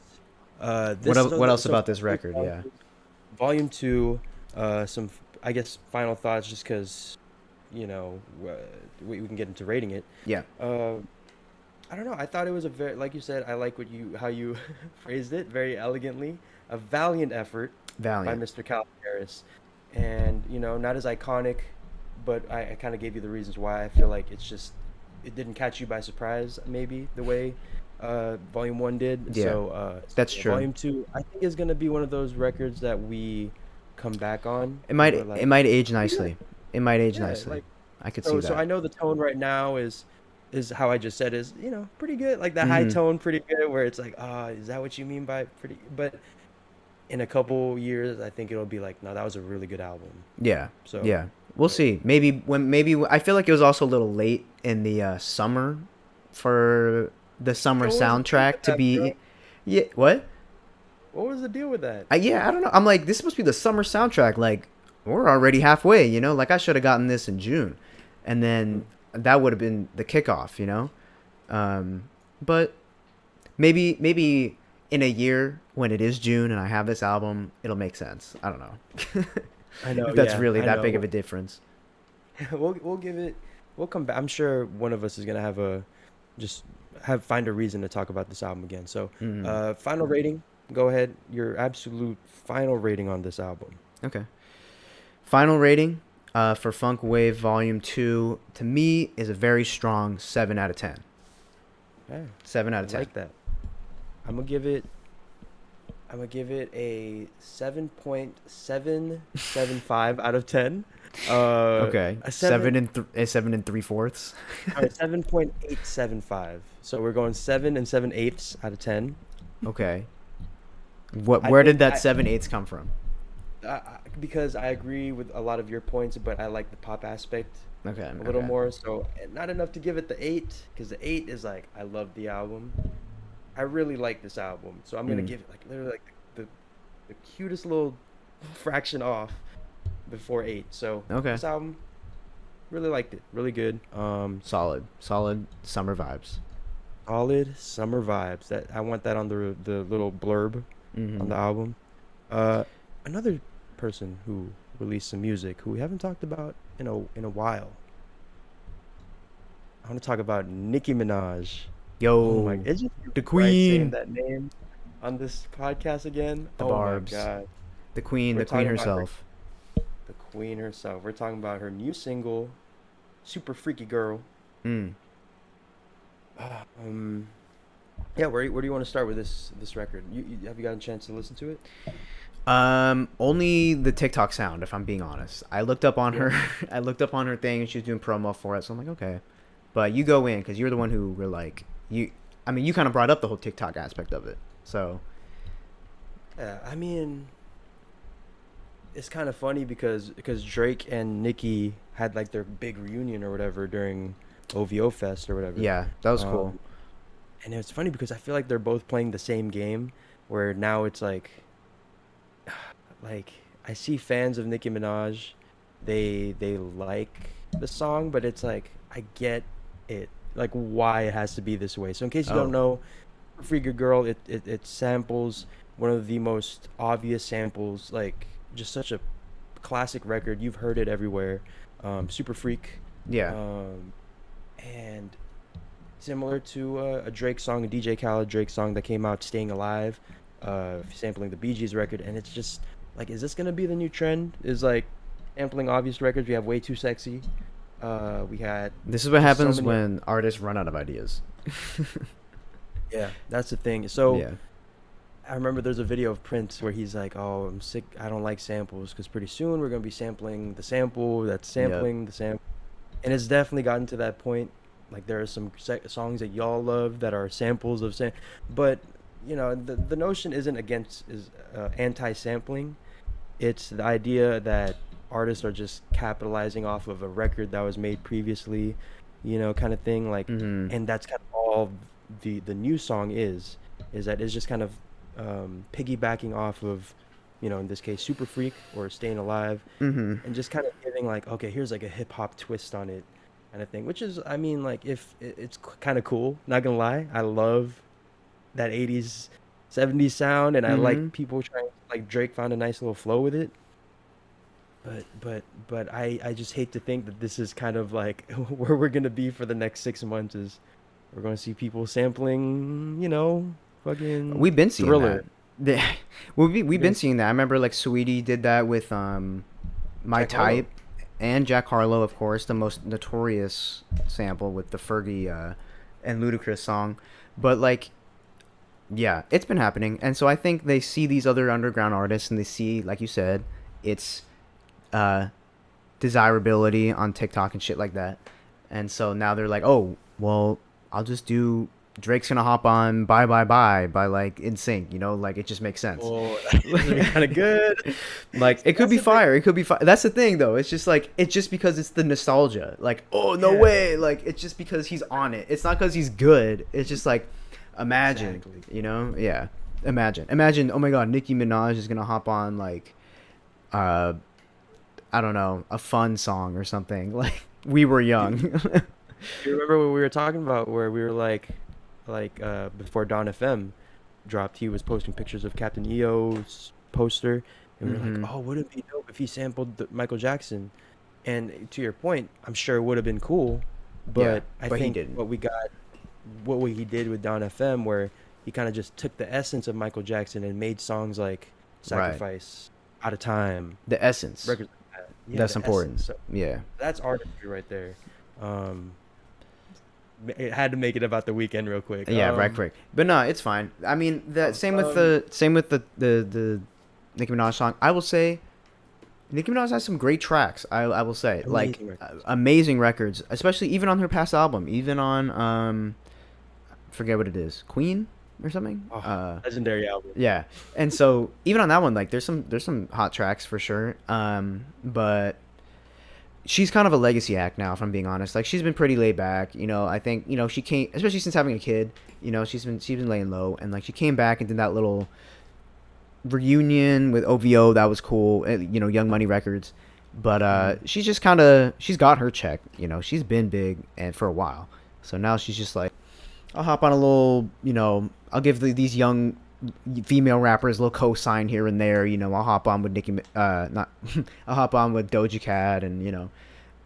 What this el- what else so about this record? Yeah. volume two, some I guess final thoughts, just because you know we can get into rating it. Yeah. I don't know. I thought it was a very, like you said, I like how you phrased it very elegantly. A valiant effort by Valiant. Mr. Calvin Harris, and not as iconic, but I kind of gave you the reasons why. I feel like it didn't catch you by surprise, maybe the way Volume One did. Yeah, So that's yeah, true. Volume Two, I think is gonna be one of those records that we come back on, It and might we're it like, might age "Pretty good." nicely. It might age Yeah, nicely. like I could see so I that. know the tone right now is how I just said is pretty good, like the high Mm-hmm. tone pretty good, where it's like, is that what you mean by pretty? But in a couple years, I think it'll be like, no, that was a really good album. Yeah. So Yeah. We'll see. Maybe I feel like it was also a little late in the summer for the summer what was the deal soundtrack with to that, bro? be. Yeah. What? What was the deal with that? Yeah. I don't know. I'm like this must be the summer soundtrack. Like we're already halfway. Like I should have gotten this in June, and then that would have been the kickoff. But maybe in a year when it is June and I have this album, it'll make sense. I don't know. I know, If that's yeah, really I that big of know. a difference. We'll give it. We'll come back. I'm sure one of us is gonna have just find a reason to talk about this album again. So, Hmm. final rating. Go ahead. Your absolute final rating on this album. Okay. Final rating for Funk Wave Volume 2 to me is a very strong 7 out of 10. Yeah, 7 I out of 10. like that. I'm gonna give it. I'm gonna give it a 7.775 out of 10. Okay. A 7 and 3/4. 7.875. So we're going 7 7/8 out of 10. Okay. I Where did think that I 7/8 come from? because I agree with a lot of your points, but I like the pop aspect Okay. a little Okay. more. So not enough to give it the 8, because the 8 is like I love the album. I really like this album, so I'm gonna Mm. give it like literally like the cutest little fraction off before 8. So Okay. this album, really liked it, really good. Solid. Solid summer vibes. Solid summer vibes. That I want that on the little blurb on Mm-hmm. the album. Uh, Another person who released some music who we haven't talked about in a while. I want to talk about Nicki Minaj. Oh my, Yo, it just feels the right saying queen, that name on this podcast again. the Oh my Barb's, God. We're the queen talking about her, herself. the queen herself. We're talking about her new single, Super Freaky Girl. Mm. Um, yeah, where do you want to start with this record? You have you gotten a chance to listen to it? Only the TikTok sound, if I'm being honest. I looked up on Yeah. her, I looked up on her thing, and she was doing promo for it. So I'm like, okay, but you go in because you're the one who were like, you. I mean, you kind of brought up the whole TikTok aspect of it. So Yeah, I mean, it's kind of funny because Drake and Nicki had like their big reunion or whatever during OVO Fest or whatever. yeah, that was cool. Um, and it's funny because I feel like they're both playing the same game, where now it's like I see fans of Nicki Minaj, they like the song, but it's like I get it, like why it has to be this way. So in case you don't Oh, know, Freaker Girl, it samples one of the most obvious samples, like just such a classic record. You've heard it everywhere. Super Freak. yeah. Um, and similar to a Drake song, a DJ Khaled Drake song that came out, "Staying Alive," sampling the Bee Gees record, and it's just like, is this gonna be the new trend? Is like sampling obvious records? We have "Way Too Sexy." We had This is what just so happens many. when artists run out of ideas. Yeah, that's the thing. So Yeah. I remember there's a video of Prince where he's like, "Oh, I'm sick. I don't like samples because pretty soon we're gonna be sampling the sample that's Yep. sampling the sample." And it's definitely gotten to that point. Like there are some songs that y'all love that are samples of but the notion isn't against is anti-sampling. It's the idea that artists are just capitalizing off of a record that was made previously, kind of thing. Like, Mm-hmm. and that's kind of all the new song is that it's just kind of piggybacking off of, in this case, Super Freak or Staying Alive, Mm-hmm. and just kind of giving like, okay, here's like a hip hop twist on it, kind of thing. Which is, I mean, like if it's kind of cool. Not gonna lie, I love that 80s, 70s sound, and I Mm-hmm. like people trying. Like Drake found a nice little flow with it. But I just hate to think that this is kind of like where we're gonna be for the next 6 months. Is we're gonna see people sampling, fucking We've been seeing that. Thriller. The- we've We've been been seeing that. I remember like Sweetie did that with My Jack Harlow. Type and Jack Harlow, of course, the most notorious sample with the Fergie and Ludacris song. But like, yeah, it's been happening, and so I think they see these other underground artists, and they see, like you said, it's uh, desirability on TikTok and shit like that, and so now they're like, oh, well, I'll just do. Drake's gonna hop on "Bye Bye Bye" by like In Sync, like it just makes sense. Oh, this would be kind of good. Like it could That's be the thing. fire. It could be fire. That's the thing, though. It's just like it's just because it's the nostalgia. Like, oh no Yeah, way. Like it's just because he's on it. It's not because he's good. It's just like, imagine, exactly. yeah. Imagine. Oh my God, Nicki Minaj is gonna hop on like, uh, I don't know, a fun song or something. Like we were Do, young. do you remember what we were talking about where we were before Don FM dropped, he was posting pictures of Captain EO's poster, and we were like, Hmm. oh, would it be dope if he sampled Michael Jackson? And to your point, I'm sure it would have been cool, Yeah, but I but he think didn't. what he did with Don FM, where he kind of just took the essence of Michael Jackson and made songs like Right. Sacrifice, Out of Time, The essence. records like that. Yeah, That's the important. essence. So Yeah. that's artistry right there. Um, it had to make it about the weekend real quick. Yeah, right quick. But no, it's fine. I mean, the Um, same with um, the Nicki Minaj song. I will say Nicki Minaj has some great tracks. I will say like Amazing records. amazing records, especially even on her past album, even on forget what it is, Queen or something. Oh, legendary album. Yeah, and so even on that one, like there's some hot tracks for sure. But she's kind of a legacy act now, if I'm being honest. Like she's been pretty laid back, you know. I think, you know, she came, especially since having a kid, you know, she's been laying low, and like she came back and did that little reunion with OVO that was cool, you know, Young Money Records. But she's just kind of, she's got her check, you know. She's been big and for a while, so now she's just like, I'll hop on a little, you know, I'll give these young female rappers a little co-sign here and there, you know. I'll hop on with Nicki, not, I'll hop on with Doja Cat, and you know,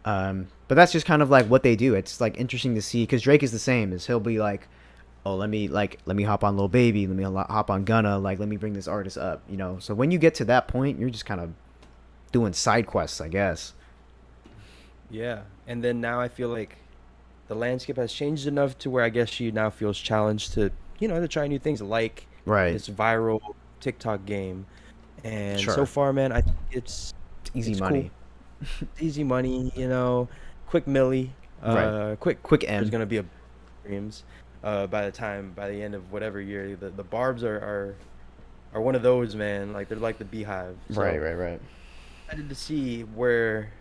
but that's just kind of like what they do. It's like interesting to see because Drake is the same. Is he'll be like, oh, let me hop on Lil Baby, let me hop on Gunna, like let me bring this artist up, you know. So when you get to that point, you're just kind of doing side quests, I guess. Yeah, and then now I feel like the landscape has changed enough to where I guess she now feels challenged to, you know, to try new things like Right. this viral TikTok game. And so Sure. far, man, I think it's Easy it's cool. money. It's easy money, you know, quick milli, Right. quick. Quick There's M. gonna be a streams. By the end of whatever year, the barbs are one of those, man. Like they're like the beehive. Right. So Right. Right. excited to see where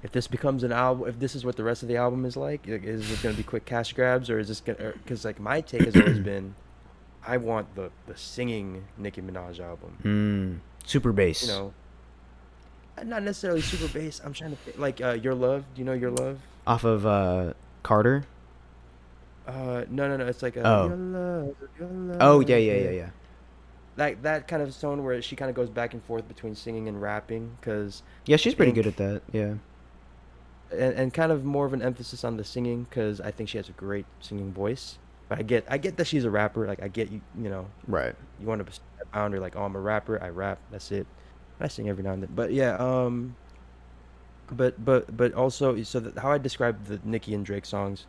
if this becomes an album, if this is what the rest of the album is like is it gonna be quick cash grabs or is this gonna? Because like my take has always been, I want the singing Nicki Minaj album. Super You bass. know, not necessarily super bass. I'm trying to like Your Love. Do you know Your Love? Off of Carter. No. It's like Oh. Your Oh yeah, Love. yeah, yeah, Yeah. yeah. Like that kind of tone where she kind of goes back and forth between singing and rapping. Because Yeah, I she's pretty good at think, that. Yeah. and kind of more of an emphasis on the singing because I think she has a great singing voice. But I get that she's a rapper. Like I get you, you know, Right. you want to step boundary like, oh, I'm a rapper, I rap, that's it. I sing every now and then. But yeah, but also so how I describe the Nicki and Drake songs,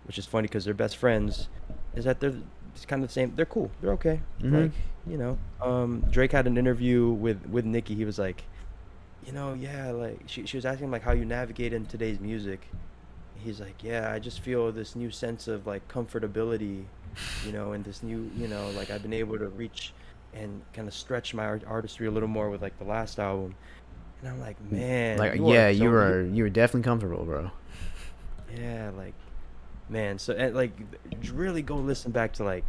which is funny because they're best friends, is that they're it's kind of the same. They're cool. They're okay. Mhm. Like, you know, Drake had an interview with Nicki. He was like, you know, yeah, like she was asking him like how you navigate in today's music. He's like, yeah, I just feel this new sense of like comfortability, you know, and this new, you know, like I've been able to reach and kind of stretch my artistry a little more with like the last album. And I'm like, man, Like you are yeah, so you were definitely comfortable, bro. yeah, like man, so and like really go listen back to like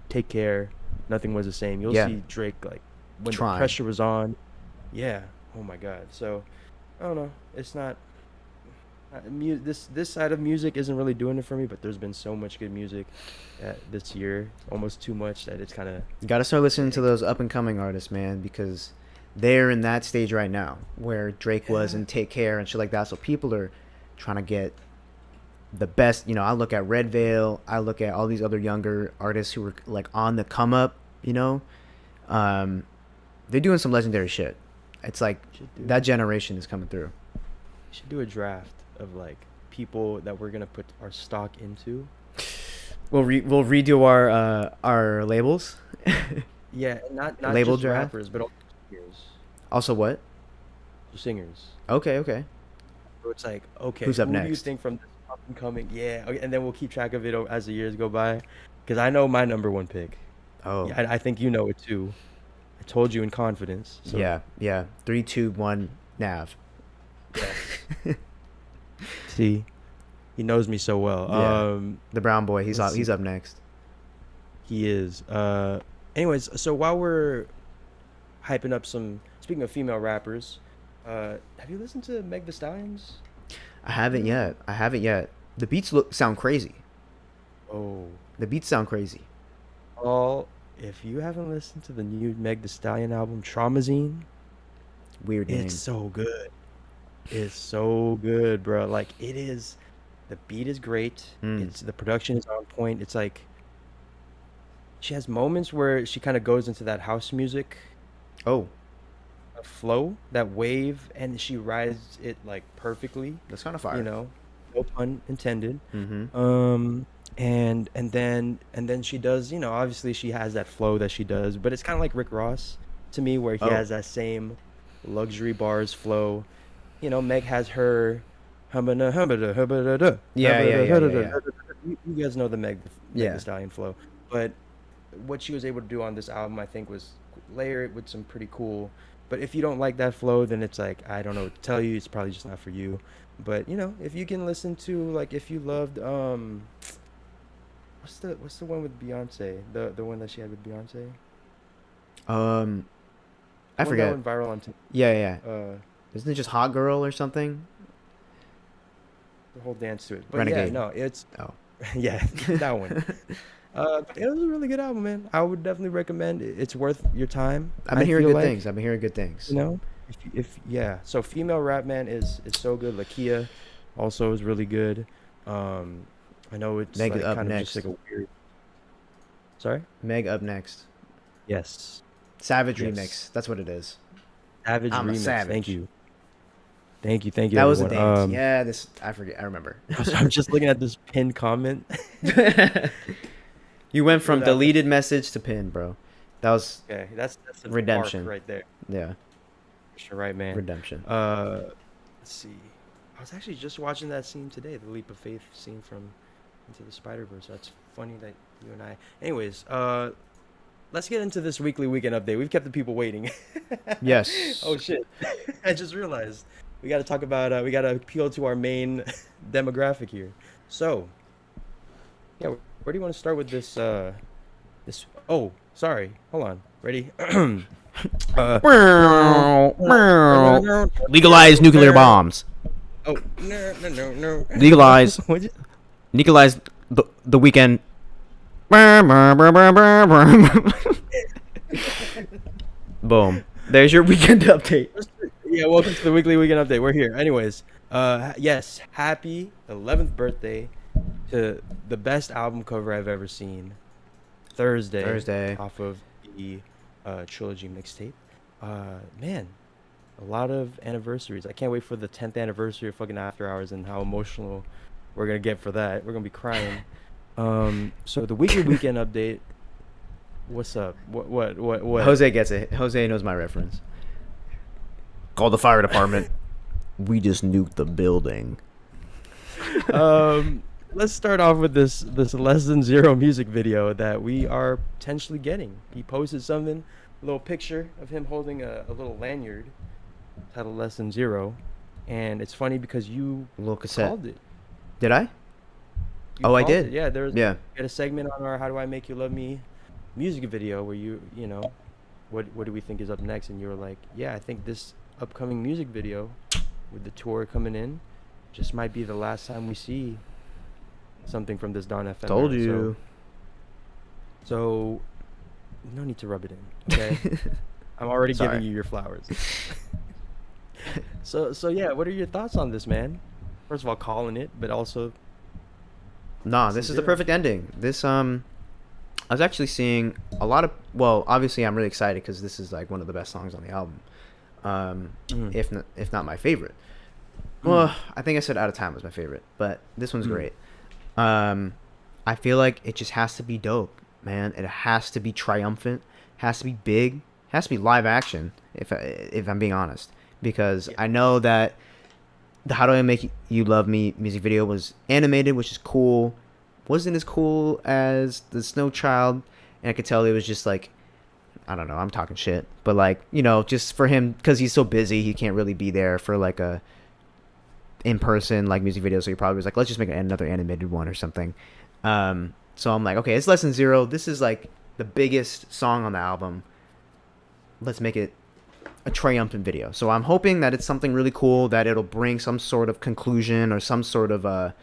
Take Care, Nothing Was the Same. You'll Yeah. see Drake like when the Trying. pressure was on. Yeah. Oh my God. So I don't know. It's not this side of music isn't really doing it for me, but there's been so much good music this year, almost too much that it's kind of You gotta start listening to it, those up and coming artists, man, because they're in that stage right now where Drake was yeah. and Take Care and shit like that. So people are trying to get the best. You know, I look at Red Veil, I look at all these other younger artists who are like on the come up. You know, um, they're doing some legendary shit. It's like Should do that generation is coming through. should do a draft of like people that we're gonna put our stock into. We'll redo our labels. Yeah, not Label just draft. rappers, but also singers. Also, what? Singers. Okay, okay. So it's like, okay, Who's up who do you next? think from this up and coming? Yeah, okay, and then we'll keep track of it as the years go by, because I know my number one pick. Oh, Yeah, I think you know it too. I told you in confidence. So yeah, yeah. 3, 2, 1, Nav. yes, see, he knows me so well. Yeah. The brown boy. He's Let's up. see. He's up next. He is. Anyways, so while we're hyping up some, speaking of female rappers, have you listened to Meg The Stallions? I haven't No. yet. I haven't yet. The beats sound crazy. Oh, The beats sound crazy. all. If you haven't listened to the new Meg The Stallion album, Traumazine, Weird name. it's so good. It's so good, bro. Like it is. The beat is great. Mm. It's the production is on point. It's like she has moments where she kind of goes into that house music Oh, flow, that wave, and she rides it like perfectly. that's kind of You fire. know, no pun intended. Mm-hmm. And then she does. You know, obviously she has that flow that she does, but it's kind of like Rick Ross to me, where he Oh, has that same luxury bars flow. You know, Meg has her humbada humbada humbada da yeah, yeah, humbada yeah, yeah, humbada. yeah. You guys know the Meg The Yeah. Stallion flow, but what she was able to do on this album, I think, was layer it with some pretty cool But if you don't like that flow, then it's like I don't know what to tell you. It's probably just not for you. But if you can listen to like if you loved what's the one with Beyonce? The one that she had with Beyonce? Um, The I one that forget. went viral on Yeah, yeah. uh Isn't it just Hot Girl or something? the whole dance to it. But yeah, Renegade. no, it's Oh. yeah, that one. But it was a really good album, man. I would definitely recommend it. It's worth your time. I've I been hearing feel good like, things. I've been hearing good things. you know, if yeah. So female rap man is so good. Lakia also is really good. Um, I know it's Meg like up kind of just next. like a weird. Sorry. Meg up next. Yes. Savage Yes. remix. That's what it is. Savage I'm a remix. Thank savage. you. Thank you, That was a everyone. dance. Yeah, this I forget. I remember. I'm just looking at this pinned comment. You went For from that. deleted message to pin, bro. That was Okay, that's the redemption. arc right there. Yeah, You're right, man. redemption. Let's see. I was actually just watching that scene today, the leap of faith scene from Into the Spider-Verse. That's funny that you and I. Anyways, let's get into this weekly weekend update. We've kept the people waiting. Yes. Oh shit! I just realized we got to talk about. We got to appeal to our main demographic here. So, yeah, where do you want to start with this? This. Oh, sorry. Hold on. Ready? Legalize nuclear bombs. Oh no. Legalize. What'd you- Legalize the weekend. Boom. There's your weekend update. Yeah, welcome to the weekly weekend update. We're here. Anyways, yes, happy 11th birthday to the best album cover I've ever seen. Thursday. Off of the trilogy mixtape. Man, a lot of anniversaries. I can't wait for the 10th anniversary of fucking After Hours and how emotional we're gonna get for that. We're gonna be crying. So the weekly weekend update. What's up? What? Jose gets it. Jose knows my reference. Call the fire department. We just nuked the building. Let's start off with this Less Than Zero music video that we are potentially getting. He posted something, a little picture of him holding a little lanyard titled Less Than Zero, and it's funny because you A little cassette. called it. Did I? You Oh, I called did. it. Yeah, we Yeah. had a segment on our How Do I Make You Love Me music video where you know, what do we think is up next, and you were like, yeah, I think this upcoming music video with the tour coming in just might be the last time we see something from this Dawn FM. Told era. you. So no need to rub it in, okay? I'm already Sorry. giving you your flowers. So yeah, what are your thoughts on this, man? First of all, calling it, but also Nah, this is the perfect ending. This I was actually seeing a lot of. Well, obviously, I'm really excited because this is like one of the best songs on the album. If not my favorite. Well, I think I said Out of Time was my favorite, but this one's great. I feel like it just has to be dope, man. It has to be triumphant, has to be big, has to be live action. If I'm being honest, because I know that the How Do I Make You Love Me music video was animated, which is cool. Wasn't as cool as the Snow Child, and I could tell it was just like, I don't know, I'm talking shit, but like, just for him, because he's so busy, he can't really be there for like a in-person like music video, so he probably was like, let's just make another animated one or something. So I'm like, okay, it's Less Than Zero. This is like the biggest song on the album. Let's make it a triumphant video. So I'm hoping that it's something really cool, that it'll bring some sort of conclusion or some sort of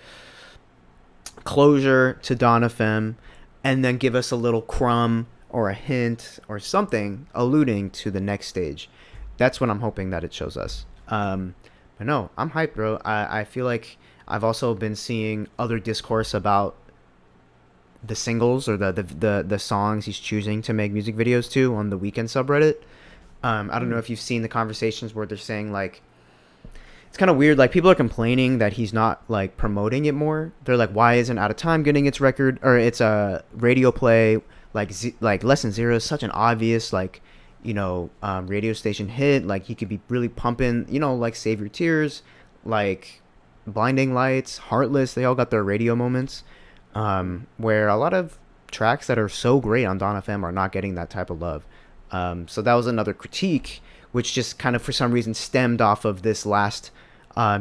closure to Dawn FM, and then give us a little crumb or a hint or something alluding to the next stage. That's what I'm hoping that it shows us. But no, I'm hyped, bro. I feel like I've also been seeing other discourse about the singles or the songs he's choosing to make music videos to on the WEEKND subreddit. I don't know if you've seen the conversations where they're saying like, it's kind of weird. Like, people are complaining that he's not like promoting it more. They're like, why isn't Out of Time getting its record or its radio play? Like Less Than Zero is such an obvious like, radio station hit. Like, he could be really pumping, like Save Your Tears, like Blinding Lights, Heartless. They all got their radio moments, where a lot of tracks that are so great on Dawn FM are not getting that type of love. So that was another critique, which just kind of for some reason stemmed off of this last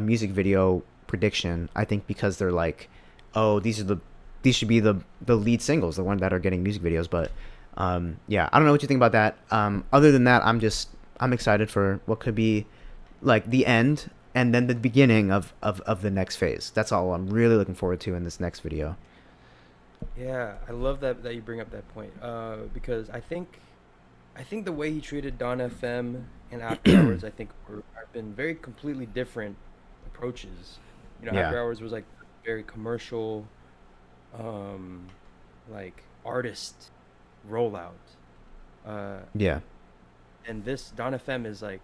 music video prediction. I think because they're like, oh, these should be the lead singles, the one that are getting music videos. But yeah, I don't know what you think about that. Other than that, I'm excited for what could be like the end and then the beginning of the next phase. That's all I'm really looking forward to in this next video. Yeah, I love that you bring up that point. Because I think the way he treated Don FM and After Hours, I think have been very completely different approaches. You know, Yeah, After Hours was like very commercial, um, like artist rollout, uh, yeah, and this Don FM is like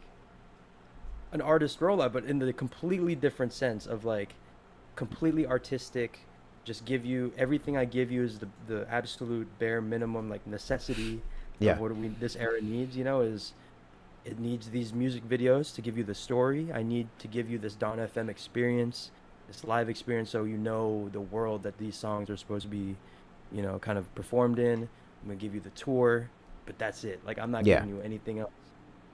an artist rollout, but in the completely different sense of like completely artistic. Just give you everything I give you is the absolute bare minimum, like necessity of yeah, what we this era needs. You know, is it needs these music videos to give you the story. I need to give you this Don FM experience, this live experience, so you know the world that these songs are supposed to be, you know, kind of performed in. I'm gonna give you the tour, but that's it. Like I'm not yeah. giving you anything else.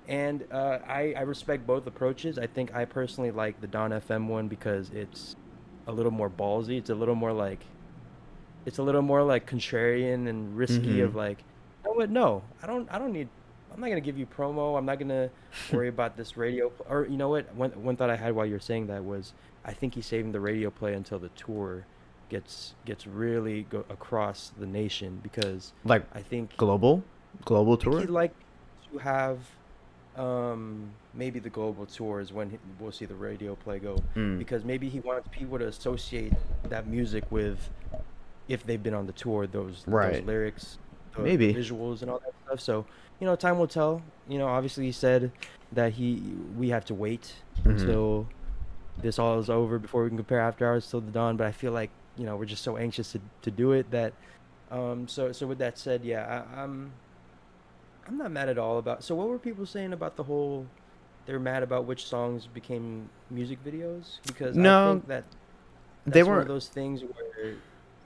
And I respect both approaches. I think I personally like the Don FM one because it's a little more ballsy. It's a little more like contrarian and risky Mm-hmm. of like, you know what? No, I don't need. I'm not gonna give you promo. I'm not gonna worry about this or you know what? One thought I had while you're saying that was I think he's saving the radio play until the tour gets really go across the nation because Like I global think tour. he'd like to have maybe the global tour is when we'll see the radio play go Mm. because maybe he wants people to associate that music with if they've been on the tour those Right. lyrics, the Maybe. visuals and all that stuff. So you know, time will tell. You know, obviously he said that we have to wait Mm-hmm. until this all is over before we can compare After Hours till the dawn, but I feel like you know we're just so anxious to do it that so with that said, yeah, I'm not mad at all about. So what were people saying about the whole? They're mad about which songs became music videos because I No, think that they that's one of weren't. those things where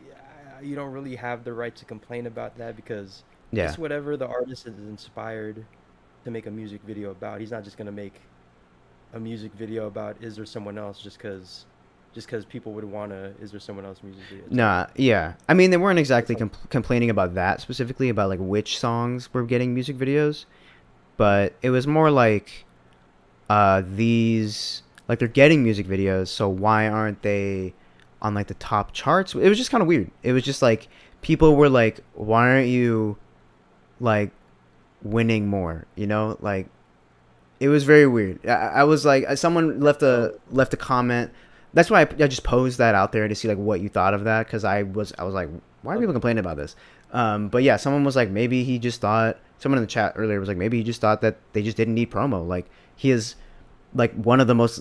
yeah, you don't really have the right to complain about that because Yeah. it's whatever the artist is inspired to make a music video about. He's not just gonna make a music video about is there someone else just because people would wanna is there someone else music video. It's like Nah, yeah. I mean, they weren't it's exactly like complaining about that specifically, about like which songs were getting music videos, but it was more like these like they're getting music videos, so why aren't they on like the top charts? It was just kind of weird. It was just like people were like, why aren't you like winning more? You know, like it was very weird. I was like, someone so left a comment. That's why I just posed that out there to see like what you thought of that because I was like, why are people okay. complaining about this? But yeah, someone was like, maybe he just thought. Someone in the chat earlier was like, maybe he just thought that they just didn't need promo. Like he is like one of the most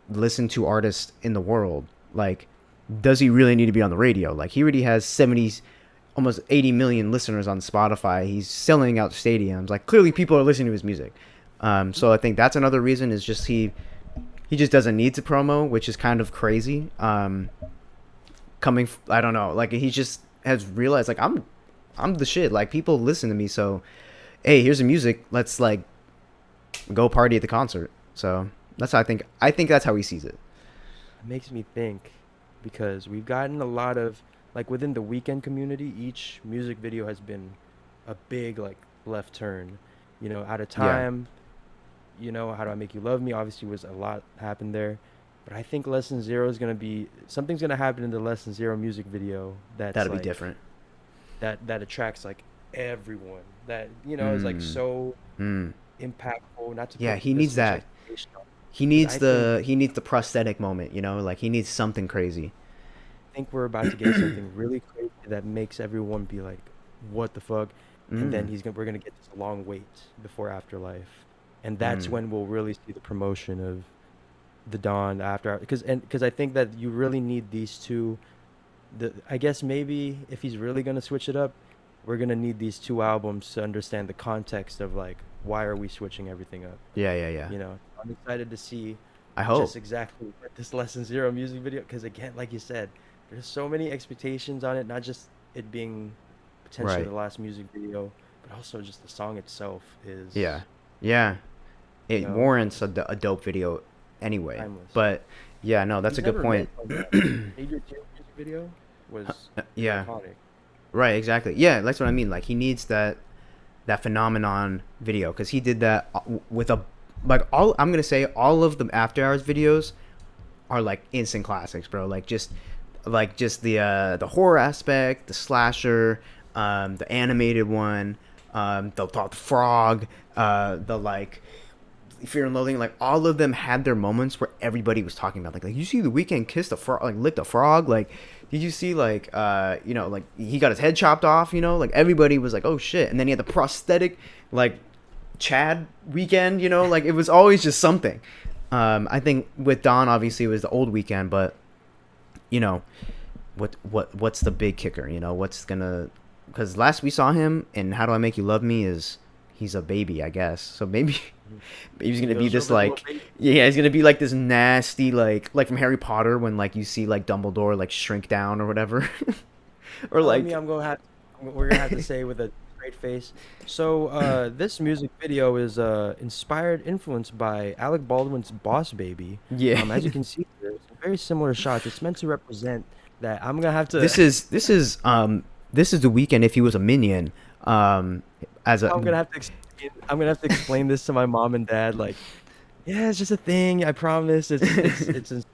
listened to artists in the world. Like, does he really need to be on the radio? Like he already has 70, almost 80 million listeners on Spotify. He's selling out stadiums. Like clearly people are listening to his music. So I think that's another reason is just he just doesn't need to promo, which is kind of crazy. I don't know, like he just has realized like I'm the shit. Like people listen to me, so hey, here's the music. Let's like go party at the concert. So that's how I think that's how he sees it. It makes me think because we've gotten a lot of like within the weekend community, each music video has been a big like left turn. You know, out of Yeah, time, you know, How Do I Make You Love Me obviously was a lot happened there. But I think Lesson Zero is gonna be something's gonna happen in the Lesson Zero music video that's that'll be like different. that attracts like everyone. That, you know, is like Mm. so Mm. impactful, not to Yeah, put he this needs much that. expectation on because He needs the prosthetic moment. You know, like he needs something crazy. think we're about to get something really crazy that makes everyone be like, "What the fuck?" And then Mm. we're gonna get this long wait before Afterlife, and that's Mm. when we'll really see the promotion of the Dawn after because I think that you really need these two. I guess maybe if he's really gonna switch it up, we're gonna need these two albums to understand the context of like why are we switching everything up. Yeah, yeah, yeah. You know, I'm excited to see I just hope. exactly what this Lesson Zero music video because again, like you said, there's so many expectations on it, not just it being potentially Right. the last music video, but also just the song itself is Yeah. Yeah. You it know, warrants a dope video anyway. timeless. But yeah, no, that's He's a good never point. missed on that. Major Two music video was Yeah, iconic. right, exactly. Yeah, that's what I mean. Like he needs that phenomenon video because he did that with a like all. I'm gonna say all of the After Hours videos are like instant classics, bro. Like just the horror aspect, the slasher, the animated one, the frog, the like Fear and Loathing, like all of them had their moments where everybody was talking about like you see the Weeknd kiss the frog, like lick the frog, like did you see like like he got his head chopped off, like everybody was like oh shit, and then he had the prosthetic like Chad Weekend, like it was always just something. I think with Don obviously it was the old Weeknd, but you know what's the big kicker? What's gonna because last we saw him in How Do I Make You Love Me is he's a baby, I guess. So maybe he's gonna be this like yeah, he's gonna be like this nasty like from Harry Potter when like you see like Dumbledore like shrink down or whatever, or like Me, we're gonna have to say with a straight face. So this music video is influenced by Alec Baldwin's Boss Baby. yeah. As you can see, there's some very similar shots. It's meant to represent that. I'm gonna have to. This is the Weeknd if he was a minion. As a I'm gonna have to. I'm gonna have to explain this to my mom and dad. Like, yeah, it's just a thing. I promise. It's inspired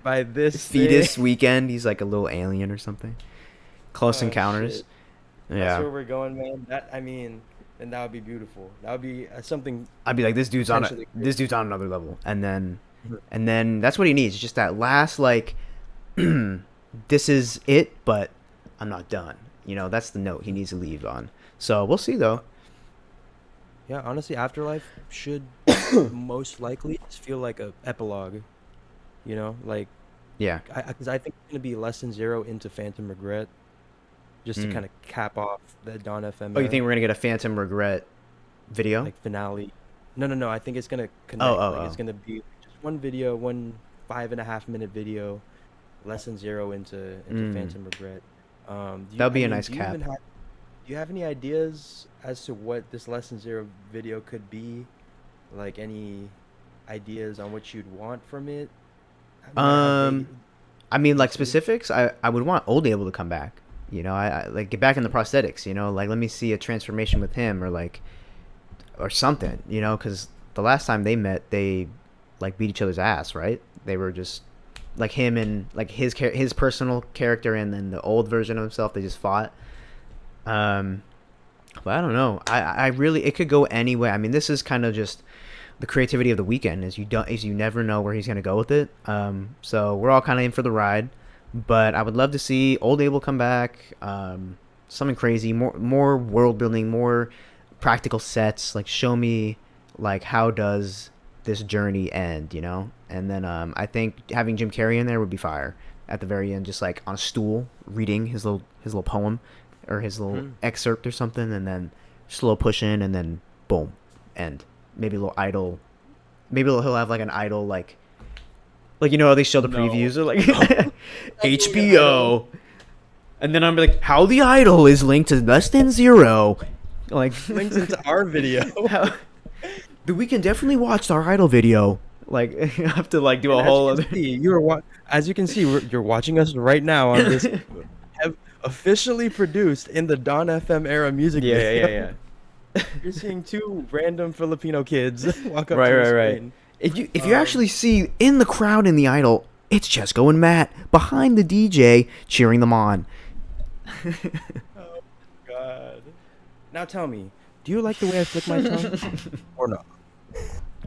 by this fetus thing. Weeknd. He's like a little alien or something. Close Oh Encounters. shit. That's Yeah. where we're going, man. And that would be beautiful. That would be something I'd be like, potentially great. this dude's on another level, and then that's what he needs. Just that last like, this is it, but I'm not done. That's the note he needs to leave on. So we'll see though. Yeah, honestly, Afterlife should most likely just feel like a epilogue. Like Yeah. because I think it's gonna be Lesson Zero into Phantom Regret, just to Mm. kind of cap off the Dawn FM Oh, you era, think we're gonna get a Phantom Regret video? like finale. No. I think it's gonna connect. Oh. It's gonna be just one video, one 5.5 minute video, Lesson Zero into Phantom Regret. That'd be a nice do you cap. do you have any ideas as to what this Lesson Zero video could be? Like any ideas on what you'd want from it? How big I mean, like it's be? specifics. I would want Old Able to come back. I like get back in the prosthetics. Like let me see a transformation with him or something. Because the last time they met, they like beat each other's ass, right? They were just like him and like his personal character and then the old version of himself. They just fought. But I don't know. I really it could go any way. I mean, this is kind of just the creativity of the Weeknd is you never know where he's gonna go with it. So we're all kind of in for the ride. But I would love to see Old Able come back. Something crazy, more world building, more practical sets. Like show me like how does this journey end, And then I think having Jim Carrey in there would be fire at the very end, just like on a stool reading his little poem or his little excerpt or something, and then slow push in, and then boom, end. Maybe a little idol. Maybe he'll have like an idol like how they show the No. previews or like HBO, and then I'm like, how the idol is linked to Less Than Zero, like Links into our video. how, the Weeknd definitely watched our idol video. Like you have to like do a And whole other. as you can see, you're watching us right now on this officially produced in the Dawn FM era music video. You're seeing two random Filipino kids walk up to the Right. screen. If you actually see in the crowd in the idol, it's Cesco and Matt behind the DJ cheering them on. Oh God. Now tell me, do you like the way I flick my tongue or not?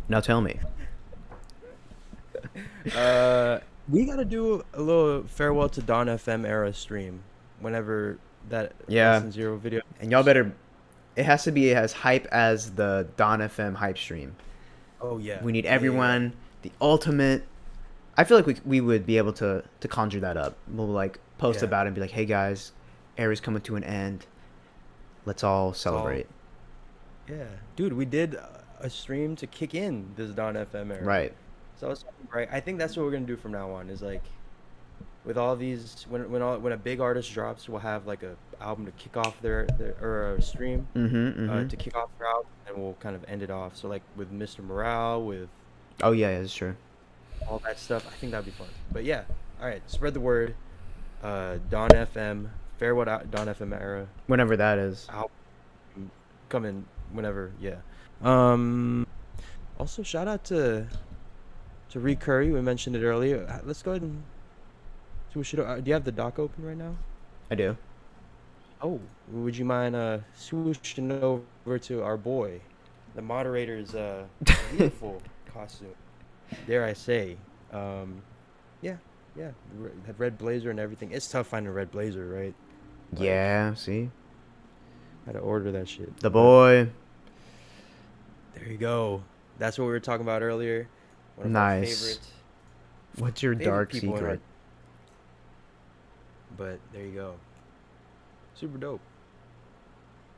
Now tell me. We gotta do a little farewell to Dawn FM era stream whenever that Yeah. Lesson Zero video. And y'all better. It has to be as hype as the Don FM hype stream. Oh yeah. We need Yeah. everyone. The ultimate. I feel like we would be able to conjure that up. We'll like post Yeah. about it and be like, hey guys, era's coming to an end. Let's all celebrate. Yeah, dude, we did a stream to kick in this Dawn FM era. Right. So I was right. I think that's what we're gonna do from now on. Is like, with all these, when a big artist drops, we'll have like a album to kick off their or stream, to kick off their album, and we'll kind of end it off. So like with Mr. Morale, with Oh yeah, that's true. all that stuff. I think that'd be fun. But yeah, all right, spread the word. Don FM, farewell to Don FM era. Whenever that is. Album coming whenever. Yeah. Also shout out to Reed Curry. We mentioned it earlier. Let's go ahead and switch it. Do you have the doc open right now? I do. Oh, would you mind swooshing over to our boy, the moderator's beautiful costume? Dare I say? Yeah. Had red blazer and everything. It's tough finding a red blazer, right? Like, Yeah. See. had to order that shit. The boy. There you go. That's what we were talking about earlier. One of Nice. my favorite What's your dark people in secret? But there you go. Super dope.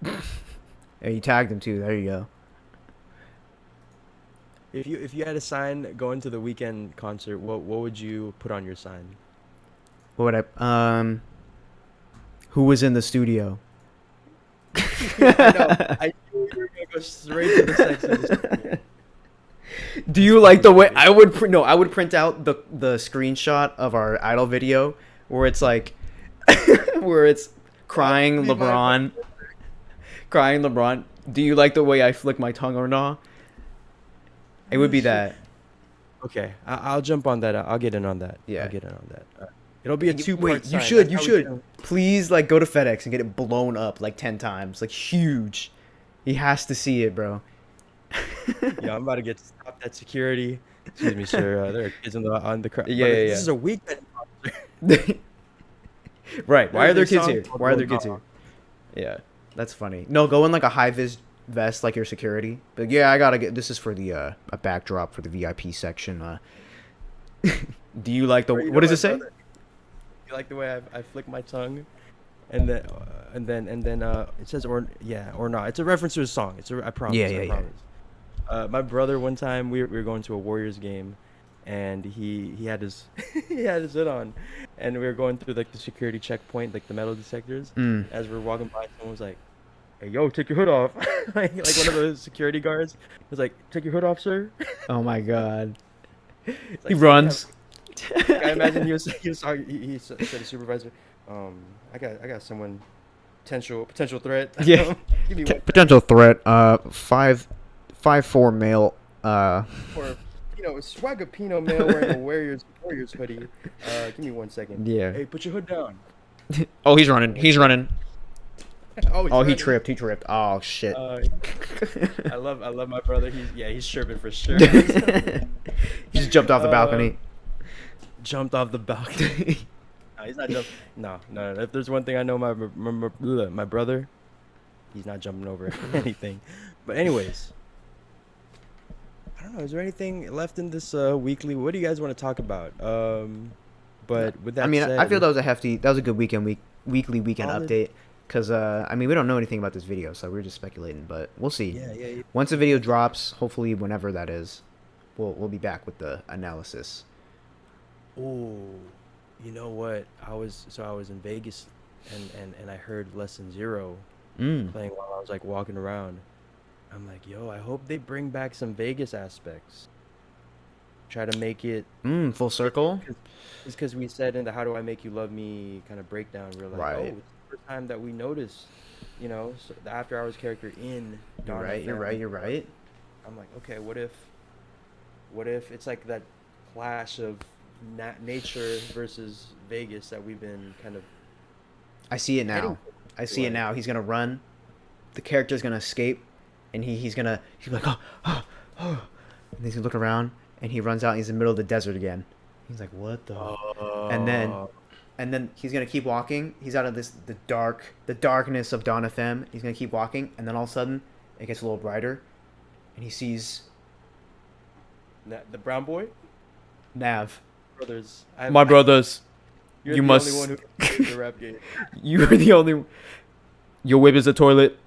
Yeah, you tagged him too. There you go. If you had a sign going to the weekend concert, what would you put on your sign? What would I? Who was in the studio? I know. I knew you were gonna go straight to the sex industry. Do you like the way I would I would print out the screenshot of our idol video where it's like where it's crying LeBron. Do you like the way I flick my tongue or not? It would be that. Okay, I'll jump on that. I'll get in on that. Yeah. I'll get in on that. It'll be a two-part Wait, you sign. should. That's how we can- Please, like, go to FedEx and get it blown up like 10 times, like huge. He has to see it, bro. Yeah, I'm about to get stopped at security. Excuse me, sir. There are kids on the crowd. Yeah. This is a weekend. Right. Why are there kids song here? called Why are there Going kids here? On. Yeah, that's funny. No, go in like a high vis vest, like your security. But yeah, I gotta get. This is for the a backdrop for the VIP section. Do you like the? Or, you What know does what, it say? brother? You like the way I flick my tongue, and then it says or not. It's a reference to a song. I promise. Yeah. I promise. My brother, one time we were going to a Warriors game, and he had his he had his hood on, and we were going through like the security checkpoint, like the metal detectors. As we were walking by, someone was like, "Hey, yo, take your hood off!" like one of those security guards was like, "Take your hood off, sir." Oh my god. It's He like, runs. I imagine he said to supervisor, I got someone potential threat. Yeah. Give me one. Potential threat. 5'4" male. Or Swagapino male wearing a Warriors hoodie. Give me 1 second. Yeah. Hey, put your hood down. Oh, he's running. He's running. Oh, he's Oh, he running. tripped. He tripped. Oh shit. I love my brother. He's tripping for sure. He just jumped off the balcony. Jumped off the balcony. No, he's not jumping. No. If there's one thing I know, my brother, he's not jumping over anything. But anyways, I don't know. Is there anything left in this weekly? What do you guys want to talk about? But with that, I mean, said, I feel that was a good weekly weekend Solid. update. Cause I mean, we don't know anything about this video, so we're just speculating. But we'll see. Yeah. Once the video drops, hopefully whenever that is, we'll be back with the analysis. Oh, you know what? I was in Vegas, and I heard Lesson Zero playing while I was like walking around. I'm like, yo, I hope they bring back some Vegas aspects. Try to make it Full circle. It's because we said in the "How Do I Make You Love Me" kind of breakdown, we're like, Right. oh, it's the first time that we noticed, so the After Hours character in. You're Dawn right. FM. You're right. I'm like, okay, what if it's like that clash of nature versus Vegas that we've been kind of. I see it now. heading I see it way. now. He's gonna run. The character's gonna escape, and he's like, oh. And he's gonna look around, and he runs out. And he's in the middle of the desert again. He's like, what the? And then he's gonna keep walking. He's out of the darkness of Dawn FM. He's gonna keep walking, and then all of a sudden, it gets a little brighter, and he sees The brown boy Nav. brothers. My brothers, You're you the must. only one who can play the rap game. You're the only. Your whip is a toilet.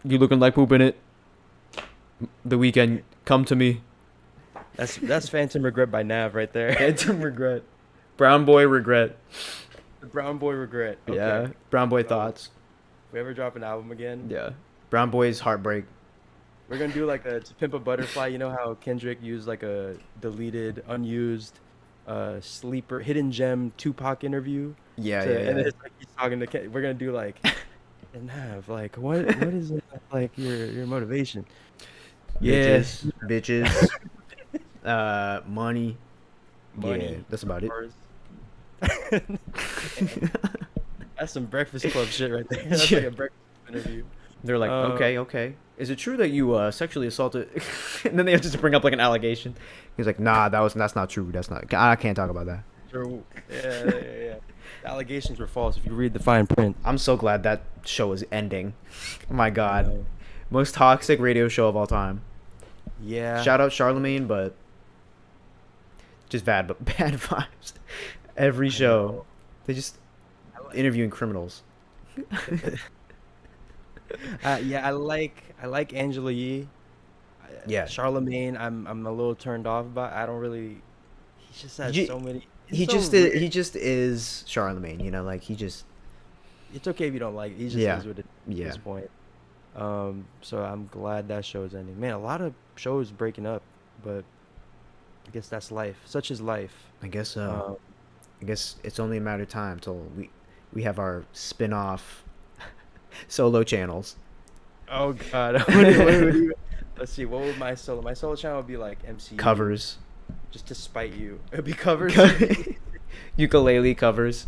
You looking like poop in it. The weekend, come to me. That's Phantom Regret by Nav right there. Phantom regret. Brown boy regret. The Brown Boy regret. Okay. Yeah. Brown Boy So thoughts. if we ever drop an album again, Yeah. Brown Boy's heartbreak. we're gonna do like a To Pimp a Butterfly. You know how Kendrick used like a deleted, unused, sleeper, hidden gem Tupac interview Yeah, to, yeah, and then yeah. it's like he's talking to. We're gonna do like, and have like what is it like your motivation? Yeah, Bitches, bitches, money. Yeah, money, that's about it. cars. That's some Breakfast Club shit right there. That's Yeah. like a Breakfast Club interview. They're like, Uh, okay, okay. Is it true that you sexually assaulted? And then they have to just bring up like an allegation. He's like, nah, that's not true. That's not. I can't talk about that. True. Yeah. The allegations were false if you read the fine print. I'm so glad that show is ending. My I God, know. most toxic radio show of all time. Yeah. Shout out Charlemagne, but just bad, but bad vibes. Every I show, know. they just I like, interviewing criminals. yeah, I like Angela Yee. Yeah. Charlemagne, I'm a little turned off about. I don't really. He just has You- so many. He so just weird. is, he just is Charlemagne, you know, like he just It's okay if you don't like it. He just Yeah. is what it at Yeah. this point. So I'm glad that show is ending. Man, a lot of shows breaking up, but I guess that's life. Such is life. I guess so. Um, I guess it's only a matter of time till we have our spin-off solo channels. oh God. What would you- let's see. What would my solo channel would be like? MCU Covers. just to spite you. It'd be covers. Ukulele covers.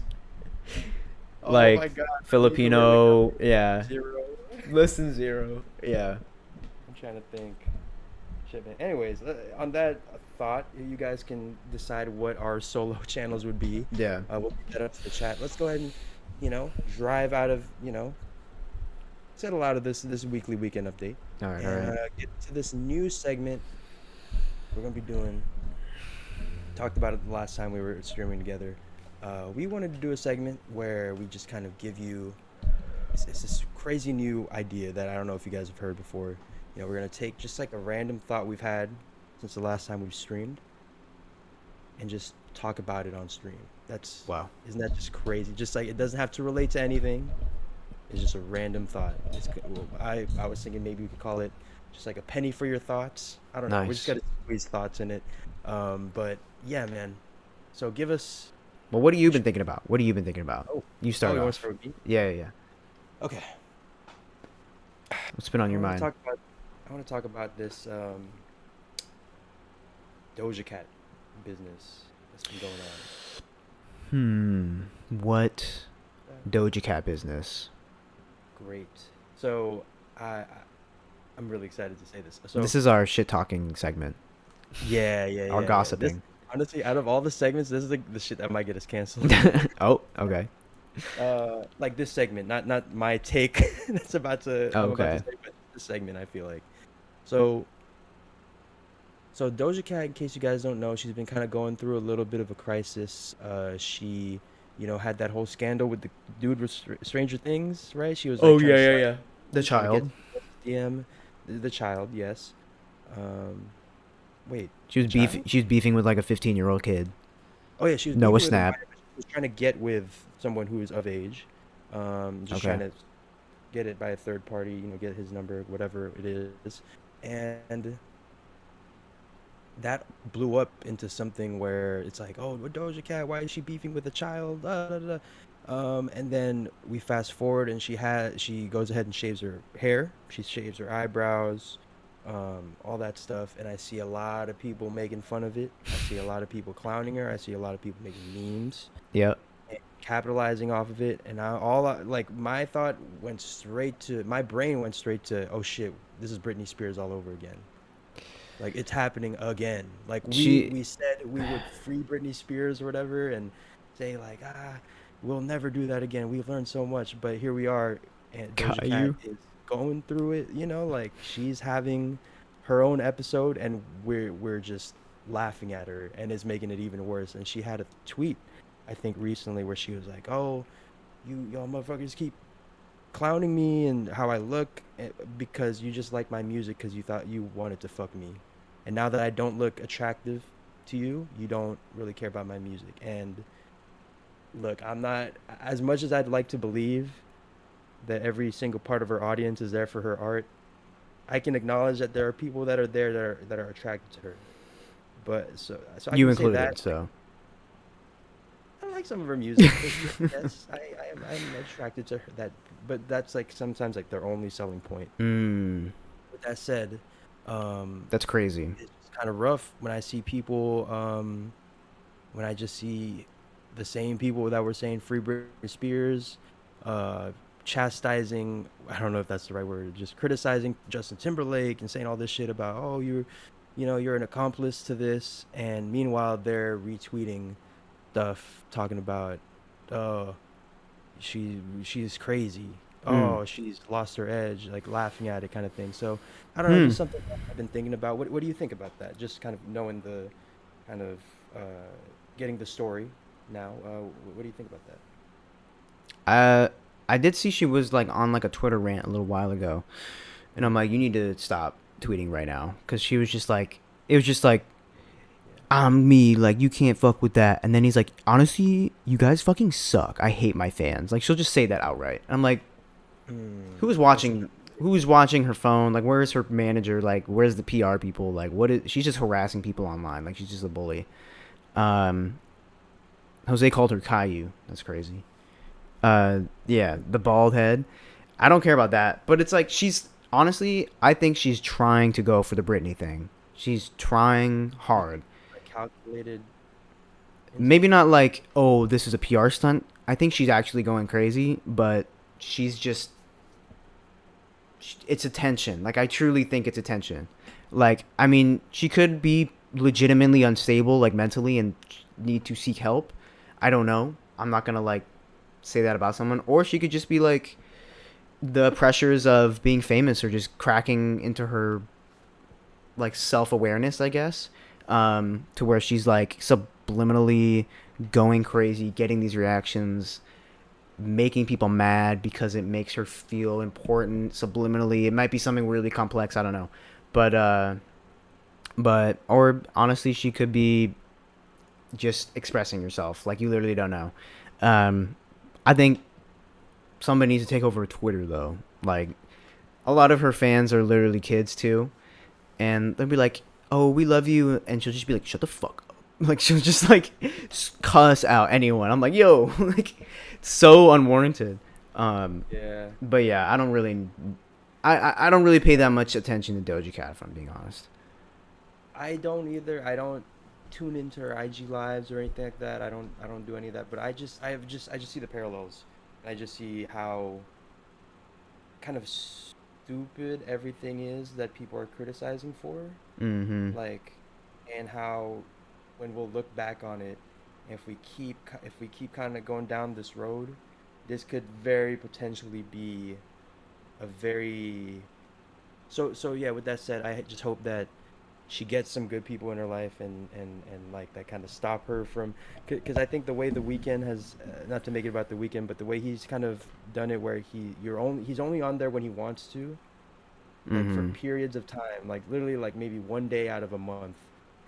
Oh Like my God. Filipino, Ukulele yeah. covers. Zero. Less than zero. Yeah. I'm trying to think. Shit, man. Anyways, on that thought, you guys can decide what our solo channels would be. Yeah. We'll put that up to the chat. Let's go ahead and, drive out of, settle out of this weekly weekend update. All right, all And right. get to this new segment we're going to be doing. Talked about it the last time we were streaming together. We wanted to do a segment where we just kind of give you it's this crazy new idea that I don't know if you guys have heard before. We're going to take just like a random thought we've had since the last time we've streamed and just talk about it on stream. Wow. Isn't that just crazy? Just like it doesn't have to relate to anything. It's just a random thought. I was thinking maybe we could call it just like a penny for your thoughts. I don't know. We just Nice. got to squeeze thoughts in it. But yeah, man. So give us. Well, what have you been thinking about? What have you been thinking about? You start you want off. to start with me? Yeah, yeah, yeah. Okay. What's been on your mind? I want to talk about this Doja Cat business that's been going on. What Doja Cat business? Great. So I'm really excited to say this. So This is our shit talking segment. yeah. Our This, gossiping. honestly, out of all the segments, this is the shit that might get us canceled. Oh, okay. Like this segment, not my take. That's about to. I'm about Okay. to say, but this segment, I feel like. So Doja Cat, in case you guys don't know, she's been kind of going through a little bit of a crisis. She, had that whole scandal with the dude with Stranger Things, right? She was like, trying to slide- The trying to child. get DM, the child, yes. Wait. She was child? She was beefing with like a 15-year-old kid. Oh yeah, she was Noah beefing with a Snap. minor, but she was trying to get with someone who is of age. Just Okay. trying to get it by a third party, get his number, whatever it is. And that blew up into something where it's like, oh, Doja Cat, why is she beefing with a child? And then we fast forward, and she goes ahead and shaves her hair. She shaves her eyebrows, all that stuff. And I see a lot of people making fun of it. I see a lot of people clowning her. I see a lot of people making memes, Yep. and capitalizing off of it. And my brain went straight to, oh shit, this is Britney Spears all over again. Like, it's happening again. Like, we said we would free Britney Spears or whatever and say, like, we'll never do that again. We've learned so much. But here we are, and Doja Cat Caillou. is going through it, like, she's having her own episode, and we're just laughing at her, and it's making it even worse. And she had a tweet, I think, recently where she was like, oh, y'all motherfuckers keep clowning me and how I look because you just like my music because you thought you wanted to fuck me, and now that I don't look attractive to you, you don't really care about my music. And look, I'm not as much as I'd like to believe that every single part of her audience is there for her art. I can acknowledge that there are people that are there that are attracted to her. But so I You can say that included, like so. I like some of her music, but yes, I'm attracted to her. But that's like sometimes like their only selling point. Mm, With that said, that's crazy. it's kind of rough when I see people, when I just see the same people that were saying Free Britney Spears, uh, chastising, I don't know if that's the right word, just criticizing Justin Timberlake and saying all this shit about, oh, you're an accomplice to this. And meanwhile, they're retweeting stuff talking about, oh, she's crazy. Mm. Oh, she's lost her edge, like laughing at it kind of thing. So I don't know, Hmm. just something that I've been thinking about. What do you think about that? Just kind of knowing the kind of getting the story now. What do you think about that? Uh, I did see she was like on like a Twitter rant a little while ago, and I'm Mm, like, you need to stop tweeting right now, because she was just like, it was just like, yeah. I'm me, like you can't fuck with that. And then he's like, honestly, you guys fucking suck. I hate my fans. Like she'll just say that outright. I'm like, who's That's watching? Who's watching her phone? Like, where's her manager? Like, where's the PR people? Like, what is? She's just harassing people online. Like, she's just a bully. Um, Jose called her Caillou. That's crazy. Yeah, the bald head. I don't care about that, but it's like she's honestly, I think she's trying to go for the Britney thing. She's trying hard. like calculated Maybe into it. not like, oh, this is a PR stunt. I think she's actually going crazy, but she's just it's attention. Like I truly think it's attention. Like I mean, she could be legitimately unstable like mentally and need to seek help. I don't know. I'm not going to like say that about someone, or she could just be like the pressures of being famous are just cracking into her like self-awareness, I guess, to where she's like subliminally going crazy, getting these reactions, making people mad because it makes her feel important subliminally. It might be something really complex, I don't know. But or honestly she could be just expressing herself, like you literally don't know. um I think somebody needs to take over Twitter though. Like a lot of her fans are literally kids too, and they'll be like, "Oh, we love you," and she'll just be like, "Shut the fuck up." Like she'll just like cuss out anyone. I'm like, "Yo," like it's so unwarranted. Um, Yeah. but yeah, I don't really, I don't really pay that much attention to Doja Cat if I'm being honest. I don't either. I don't tune into her IG lives or anything like that. I don't do any of that. But I just see the parallels. I just see how kind of stupid everything is that people are criticizing for. Mm-hmm. Like, and how when we'll look back on it, if we keep kind of going down this road, this could very potentially be a very so yeah. With that said, I just hope that she gets some good people in her life and like that kind of stop her from, because I think the way the weekend has, not to make it about the weekend, but the way he's kind of done it where he's only on there when he wants to, like for Mm-hmm. periods of time, like literally like maybe one day out of a month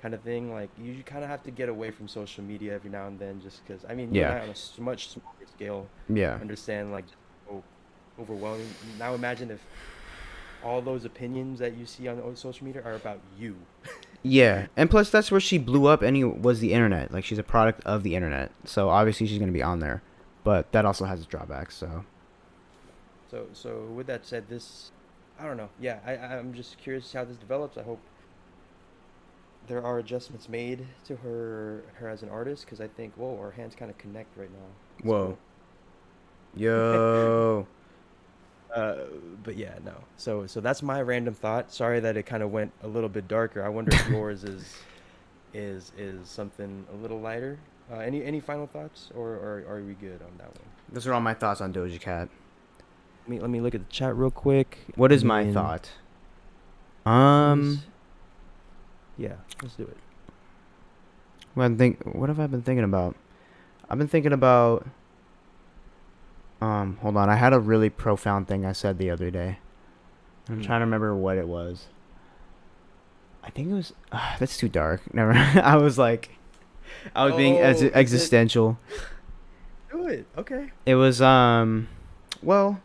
kind of thing. Like you kind of have to get away from social media every now and then, just because I mean you and Yeah. I on a much smaller scale Yeah. understand like just how overwhelming. Now imagine if all those opinions that you see on social media are about you. Yeah, and plus that's where she blew up. Was the internet. Like she's a product of the internet, so obviously she's gonna be on there. But that also has its drawbacks. So So with that said, this, I don't know. Yeah, I'm just curious how this develops. I hope there are adjustments made to her as an artist, because I think, whoa, our hands kind of connect right now. Let's whoa, go. yo, uh, but yeah, no. So that's my random thought. Sorry that it kind of went a little bit darker. I wonder if yours is something a little lighter. Any final thoughts, or are we good on that one? those are all my thoughts on Doja Cat. Let me look at the chat real quick. What I is my mean, thought? what is? Um, Yeah, let's do it. what have I been thinking about? I've been thinking about. Hold on. I had a really profound thing I said the other day. I'm Hmm. trying to remember what it was. I think it was. That's too dark. Never. I was like, I was being Oh, is it? existential. do it. Okay. It was well,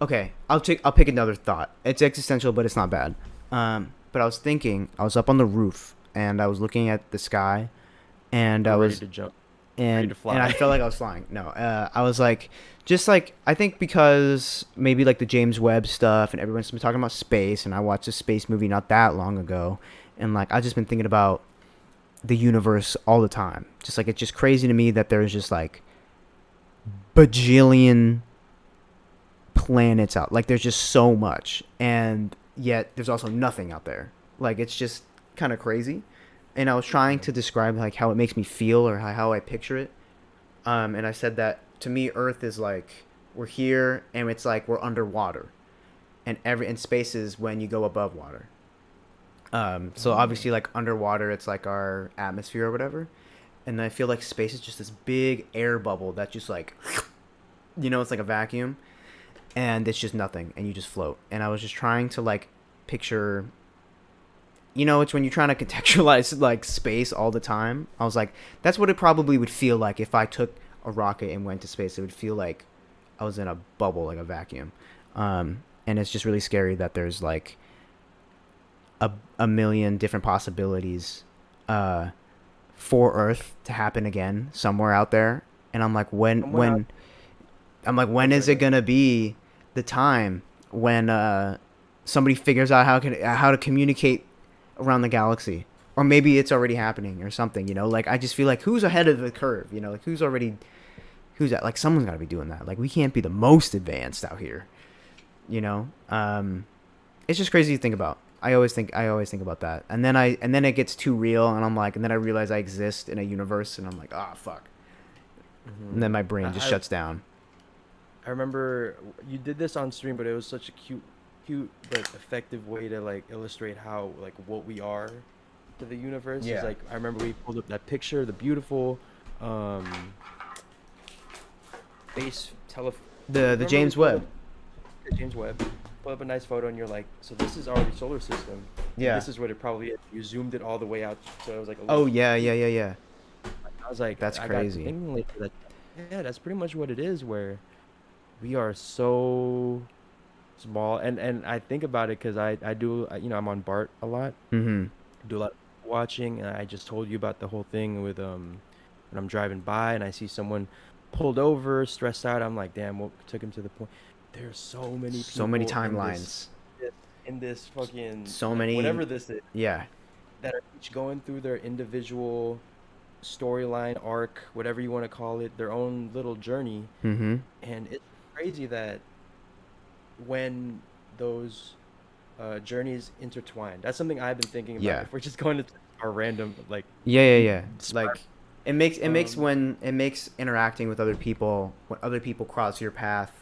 okay, I'll pick another thought. It's existential, but it's not bad. But I was thinking, I was up on the roof and I was looking at the sky, and I I'm ready was to jump. Ready to and I fly. felt like I was flying. No, I was like, just like I think because maybe like the James Webb stuff and everyone's been talking about space, and I watched a space movie not that long ago, and like I've just been thinking about the universe all the time. Just like it's just crazy to me that there's just like bajillion planets out. Like there's just so much, and yet there's also nothing out there. Like it's just kind of crazy. And I was trying Yeah. to describe like how it makes me feel or how I picture it. And I said that to me, Earth is like we're here, and it's like we're underwater, and space is when you go above water. So Oh. obviously, like underwater, it's like our atmosphere or whatever. And I feel like space is just this big air bubble that just like, it's like a vacuum, and it's just nothing, and you just float. And I was just trying to like picture, it's when you're trying to contextualize like space all the time. I was like, that's what it probably would feel like if I took a rocket and went to space. It would feel like I was in a bubble, like a vacuum. And it's just really scary that there's like a million different possibilities for Earth to happen again somewhere out there. And I'm like, Somewhere out. when I'm is sorry. it Go ahead. gonna be the time when somebody figures out how to communicate around the galaxy? Or maybe it's already happening or something, like I just feel like who's ahead of the curve, like who's that, like someone's got to be doing that. Like we can't be the most advanced out here, you know it's just crazy to think about. I always think about that, and then it gets too real, and I'm like, and then I realize I exist in a universe, and I'm like, ah, fuck. And then my brain just I shuts down. I remember you did this on stream, but it was such a cute but effective way to like illustrate how like what we are to the universe. Is Yeah. like I remember we pulled up that picture, the beautiful um base tele. The Remember we James pulled up Webb. the James Webb, pulled up a nice photo, and you're like, so this is our solar system, and Yeah. this is what it probably is. You zoomed it all the way out, so it was like a Oh little. yeah, yeah, yeah, yeah. I was like, That's I got to crazy. thinking later that yeah, that's pretty much what it is. Where we are so small, and I think about it because I do I'm on Bart a lot, Mhm. do a lot of watching, and I just told you about the whole thing with when I'm driving by and I see someone pulled over, stressed out. I'm like, damn, what took him to the point? There's so many So many people in this timelines. in this fucking So like many. whatever this is Yeah. that are each going through their individual storyline arc, whatever you want to call it, their own little journey, Mhm. and it's crazy that when those journeys intertwine. That's something I've been thinking about. Yeah. If we're just going to our random like Yeah, yeah, deep yeah. spark, Like it makes um, when it makes interacting with other people, when other people cross your path,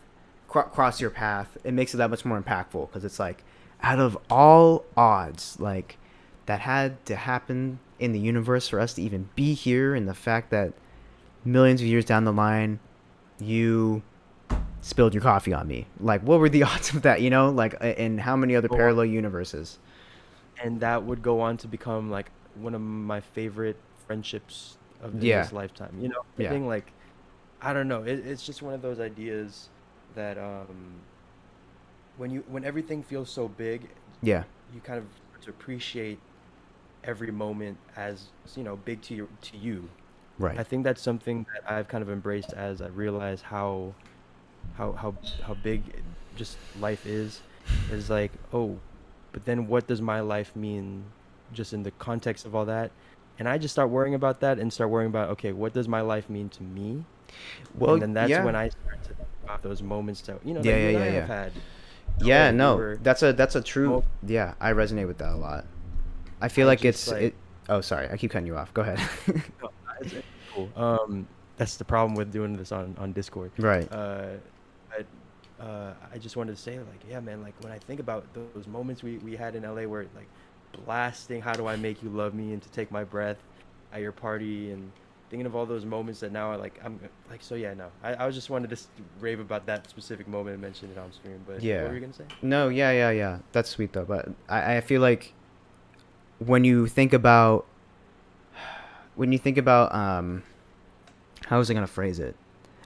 it makes it that much more impactful, because it's like out of all odds, like that had to happen in the universe for us to even be here, and the fact that millions of years down the line you spilled your coffee on me. Like what were the odds of that, like in how many other go on, parallel universes? and that would go on to become like one of my favorite friendships of in Yeah. this lifetime. I Yeah. think like I don't know. It's just one of those ideas that when everything feels so big, Yeah. you kind of start to appreciate every moment as big to you. Right. I think that's something that I've kind of embraced as I realize how big just life is like, oh, but then what does my life mean just in the context of all that? And I just start worrying about that and start worrying about, okay, what does my life mean to me? And Well, then that's yeah. when I start to think about those moments that Yeah, that yeah, you and yeah, I have yeah. had. Yeah, Where we no. were That's a true. mo- Yeah, I resonate with that a lot. I feel I like just like it. Oh, sorry. I keep cutting you off. Go ahead. no, it's cool. That's the problem with doing this on Discord. Right. Uh, but I just wanted to say like, yeah, man, like when I think about those moments we had in LA where like blasting "How Do I Make You Love Me" and "To Take My Breath" at your party, and thinking of all those moments that now I'm like, so yeah, no, I was just wanted to rave about that specific moment and mention it on stream. But what Yeah. were you gonna say? No, yeah, yeah, yeah. That's sweet though. But I feel like when you think about when you think about how was I gonna phrase it?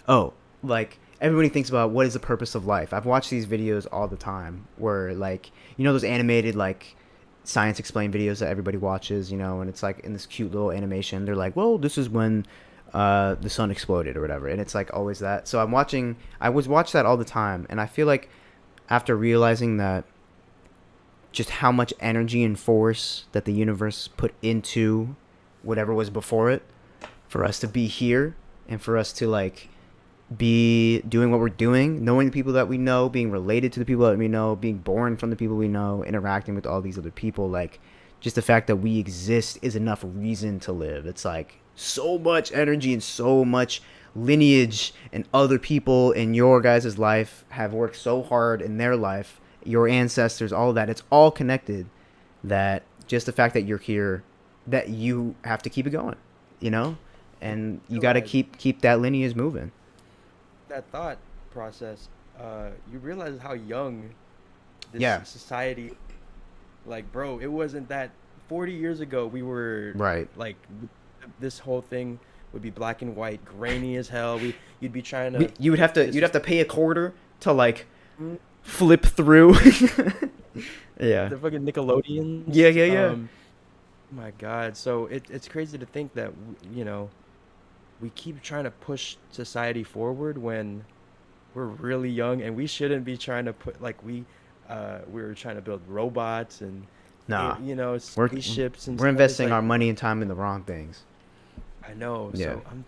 Oh, like everybody thinks about what is the purpose of life. I've watched these videos all the time where like those animated like science explained videos that everybody watches, and it's like in this cute little animation. They're like, well, this is when the sun exploded or whatever, and it's like always that. So I was watch that all the time, and I feel like after realizing that just how much energy and force that the universe put into whatever was before it for us to be here and for us to like be doing what we're doing, knowing the people that we know, being related to the people that we know, being born from the people we know, interacting with all these other people, like just the fact that we exist is enough reason to live. It's like so much energy and so much lineage, and other people in your guys' life have worked so hard in their life, your ancestors, all of that. It's all connected, that just the fact that you're here, that you have to keep it going, and you got to keep that lineage moving. That thought process, you realize how young this Yeah. society, like, bro, it wasn't that 40 years ago we were Right. like this whole thing would be black and white, grainy as hell. You'd be trying to You'd have to this pay a quarter to like mm, flip through. Yeah. the fucking Nickelodeons. Yeah, yeah, yeah. My God, so it's crazy to think that we keep trying to push society forward when we're really young, and we shouldn't be trying to put like we were trying to build robots and Nah. We're spaceships and we're stuff. It's investing like, our money and time in the wrong things. I know. Yeah. So I'm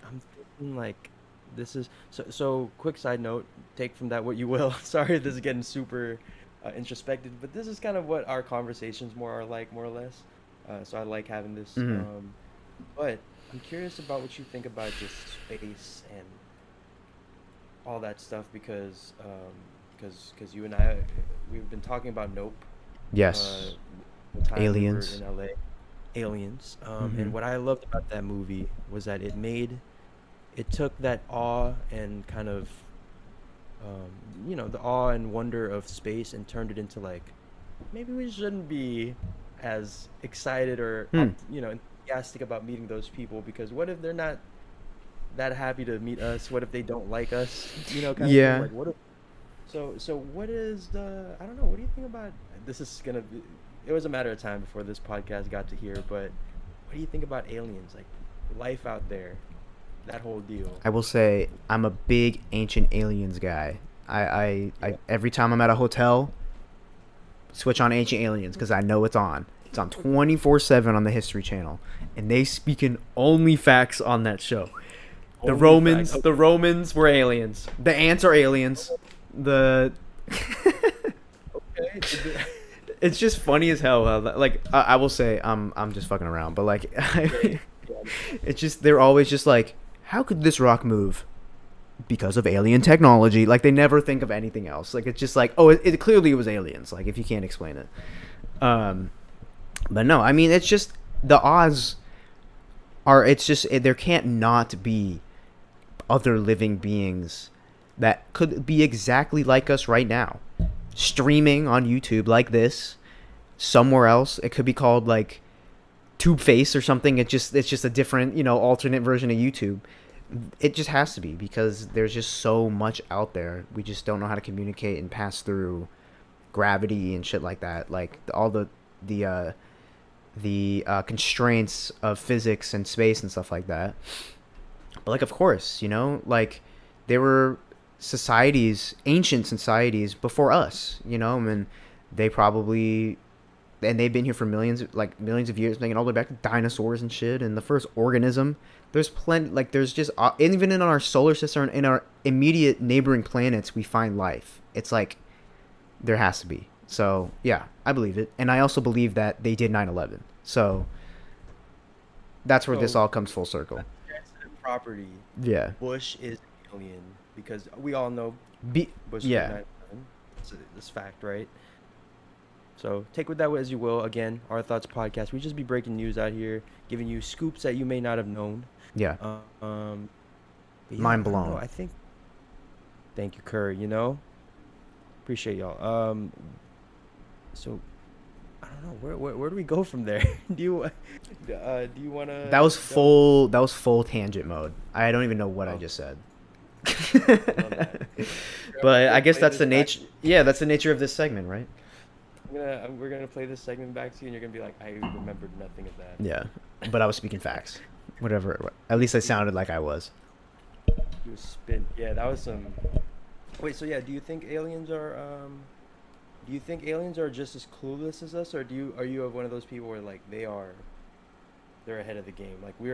thinking like this is so quick side note, take from that what you will. Sorry, this is getting super introspective, but this is kind of what our conversations more are like, more or less. So I like having this. Mhm. But I'm curious about what you think about just space and all that stuff because you and I we've been talking about Nope. Yes. The time we were Aliens. in LA. Aliens. Mhm. And what I loved about that movie was that it took that awe and kind of the awe and wonder of space and turned it into like maybe we shouldn't be as excited or Hmm. enthusiastic about meeting those people, because what if they're not that happy to meet us? What if they don't like us? Kind of thing. Yeah. Like what if so what is the I don't know, what do you think about this is gonna be it was a matter of time before this podcast got to here, but what do you think about aliens, like life out there, that whole deal? I will say I'm a big Ancient Aliens guy. I every time I'm at a hotel, switch on Ancient Aliens because I know it's on. It's on 24/7 on the History Channel, and they speaking only facts on that show. The Only Romans, facts. the Romans were aliens. The ants are aliens. The Okay. It's just funny as hell. Like I will say, I'm just fucking around, but like, it's just they're always just like, how could this rock move? Because of alien technology. Like they never think of anything else. Like it's just like, oh, it clearly was aliens. Like if you can't explain it, but no, I mean it's just the odds are. It's just there can't not be other living beings that could be exactly like us right now, streaming on YouTube like this. Somewhere else, it could be called like Tube Face or something. It's just a different alternate version of YouTube. It just has to be because there's just so much out there. We just don't know how to communicate and pass through gravity and shit like that. Like all the constraints of physics and space and stuff like that. But like, of course, like there were societies, ancient societies before us. And they probably and they've been here for millions of years, making all the way back to dinosaurs and shit. And the first organism, there's plenty, like there's just even in our solar system, in our immediate neighboring planets, we find life. It's like there has to be. So yeah, I believe it, and I also believe that they did 9/11. So that's where this So all comes full circle. sensitive property. Yeah. Bush is an alien because we all know Bush Yeah. was 9/11. It's fact, right? So take with that as you will. Again, Our Thoughts podcast. We just be breaking news out here, giving you scoops that you may not have known. Yeah. But Mind I don't know, blown. I think. Thank you, Curry. Appreciate y'all. So I don't know where do we go from there? Do you wanna That was go? full. That was full tangent mode. I don't even know what I Oh, just said. my bad. But We're I gonna guess play that's this the back. nature. Yeah, that's the nature of this segment, right? We're gonna play this segment back to you, and you're gonna be like, I remembered nothing of that. Yeah, but I was speaking facts. Whatever. At least I sounded like I was. You spin. Yeah, that was some. Wait, so yeah, do you think aliens are just as clueless as us, or are you of one of those people where like they're ahead of the game? Like we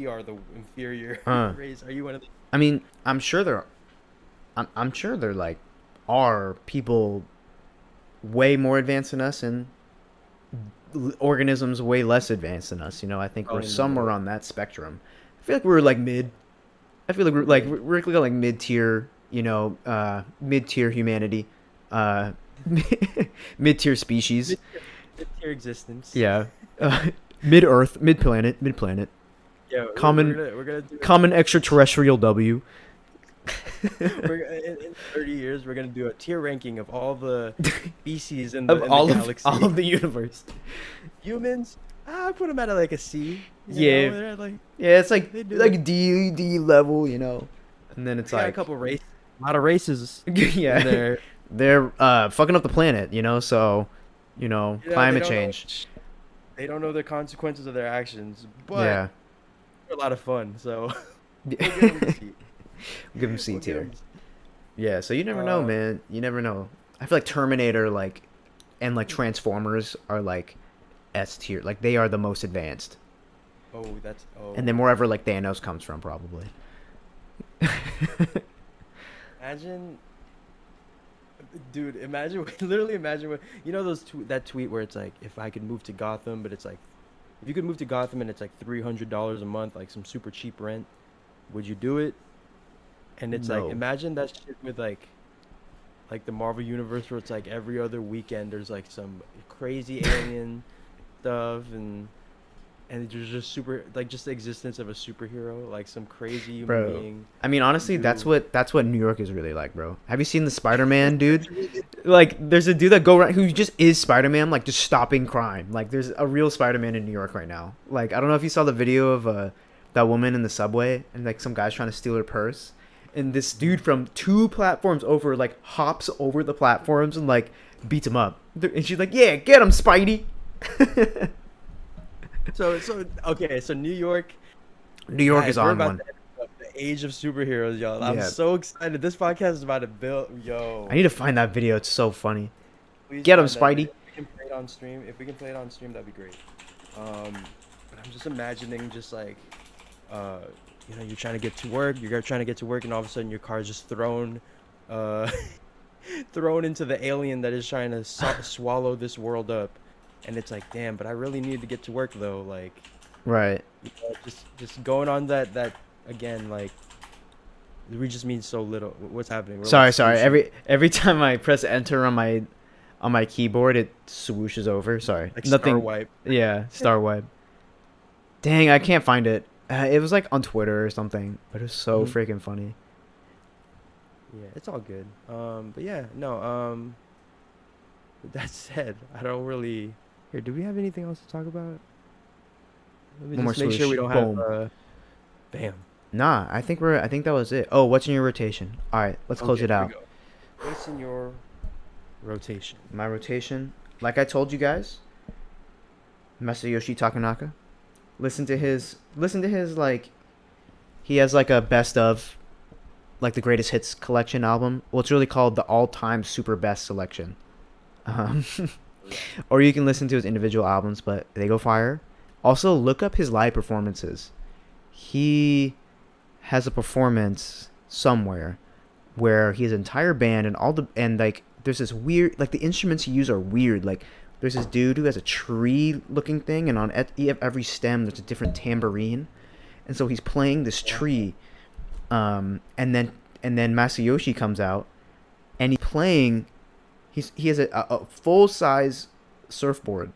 are the inferior Uh, race. Are you one of the? I mean, I'm sure there like are people way more advanced than us and organisms way less advanced than us. You know, I think we're Probably in the somewhere middle. on that spectrum. I feel like we're like mid. I feel like we're We're like mid. we're like mid tier. You know, mid tier humanity, uh, mid tier species. Mid-tier, mid-tier existence. Yeah, mid Earth, mid planet. Yeah, Common we're gonna do common extraterrestrial W. in 30 years we're gonna do a tier ranking of all the species in Of the galaxy. all of the universe. Humans, I put them at like a C. Yeah. They're at, like Yeah, it's they do like D level, you know. And then it's they got a like couple race, a lot of races in yeah, there. they're fucking up the planet, you know. So, you know, You know, climate change. they don't know the consequences of their actions, but Yeah, they're a lot of fun. So we'll give them a C. give them C We'll give tier. 'em- Yeah, so you never know, Uh, man. You never know. I feel like Terminator, like, and like Transformers are like S tier. Like they are the most advanced, and then oh. wherever like Thanos comes from, probably. Imagine, dude. Imagine, literally imagine what you know that tweet where it's like, if I could move to Gotham, but it's like, if you could move to Gotham and it's like $300 a month, like some super cheap rent, would you do it? And it's like, No. imagine that shit with like the Marvel universe where it's like every other weekend there's like some crazy alien stuff and there's just just the existence of a superhero, like some crazy human Bro. being. I mean, honestly, Dude. that's what New York is really like, bro. Have you seen the Spider-Man dude? Like, there's a dude that go around who just is Spider-Man, like just stopping crime. Like, there's a real Spider-Man in New York right now. Like, I don't know if you saw the video of that woman in the subway and like some guy's trying to steal her purse, and this dude from 2 platforms over like hops over the platforms and like beats him up, and she's like, "Yeah, get him, Spidey." So okay, so New York. New York Guys, is we're on about one. to enter the age of superheroes, y'all. I'm Yeah, so excited. This podcast is about to build. I Yo, need to find that video. It's so funny. please Get him, find that Spidey. video. If we can play it on stream, if we can play it on stream, that'd be great. But I'm just imagining, just like, uh, you're trying to get to work. You're trying to get to work, and all of a sudden your car is just thrown, uh, thrown into the alien that is trying to swallow this world up. And it's like, damn, but I really need to get to work though. Like, Right. just going on that again. Like, we just mean so little. What's happening? We're Sorry, like sorry. swooshing, Every time I press enter on my keyboard, it swooshes over. Sorry. like star Nothing. wipe. Yeah, Star Web. Dang, I can't find it. It was like on Twitter or something, but it was so Mhm. freaking funny. Yeah, it's all good. But yeah, no. With that said, I don't really. Here, do we have anything else to talk about? Let me One more just make sure we swoosh. don't Boom. have. Bam. Nah, I think that was it. Oh, what's in your rotation? All right, let's close Okay, it here we out. go. What's in your rotation? My rotation, like I told you guys, Masayoshi Takanaka. Listen to his like he has like a best of like the greatest hits collection album. Well, it's really called the all-time super best selection. Um, or you can listen to his individual albums, but they go fire. Also, look up his live performances. He has a performance somewhere where his entire band and like there's this weird like the instruments he uses are weird. Like there's this dude who has a tree looking thing, and on every stem there's a different tambourine, and so he's playing this tree, and then Masayoshi comes out, and he's playing. He has a full size surfboard,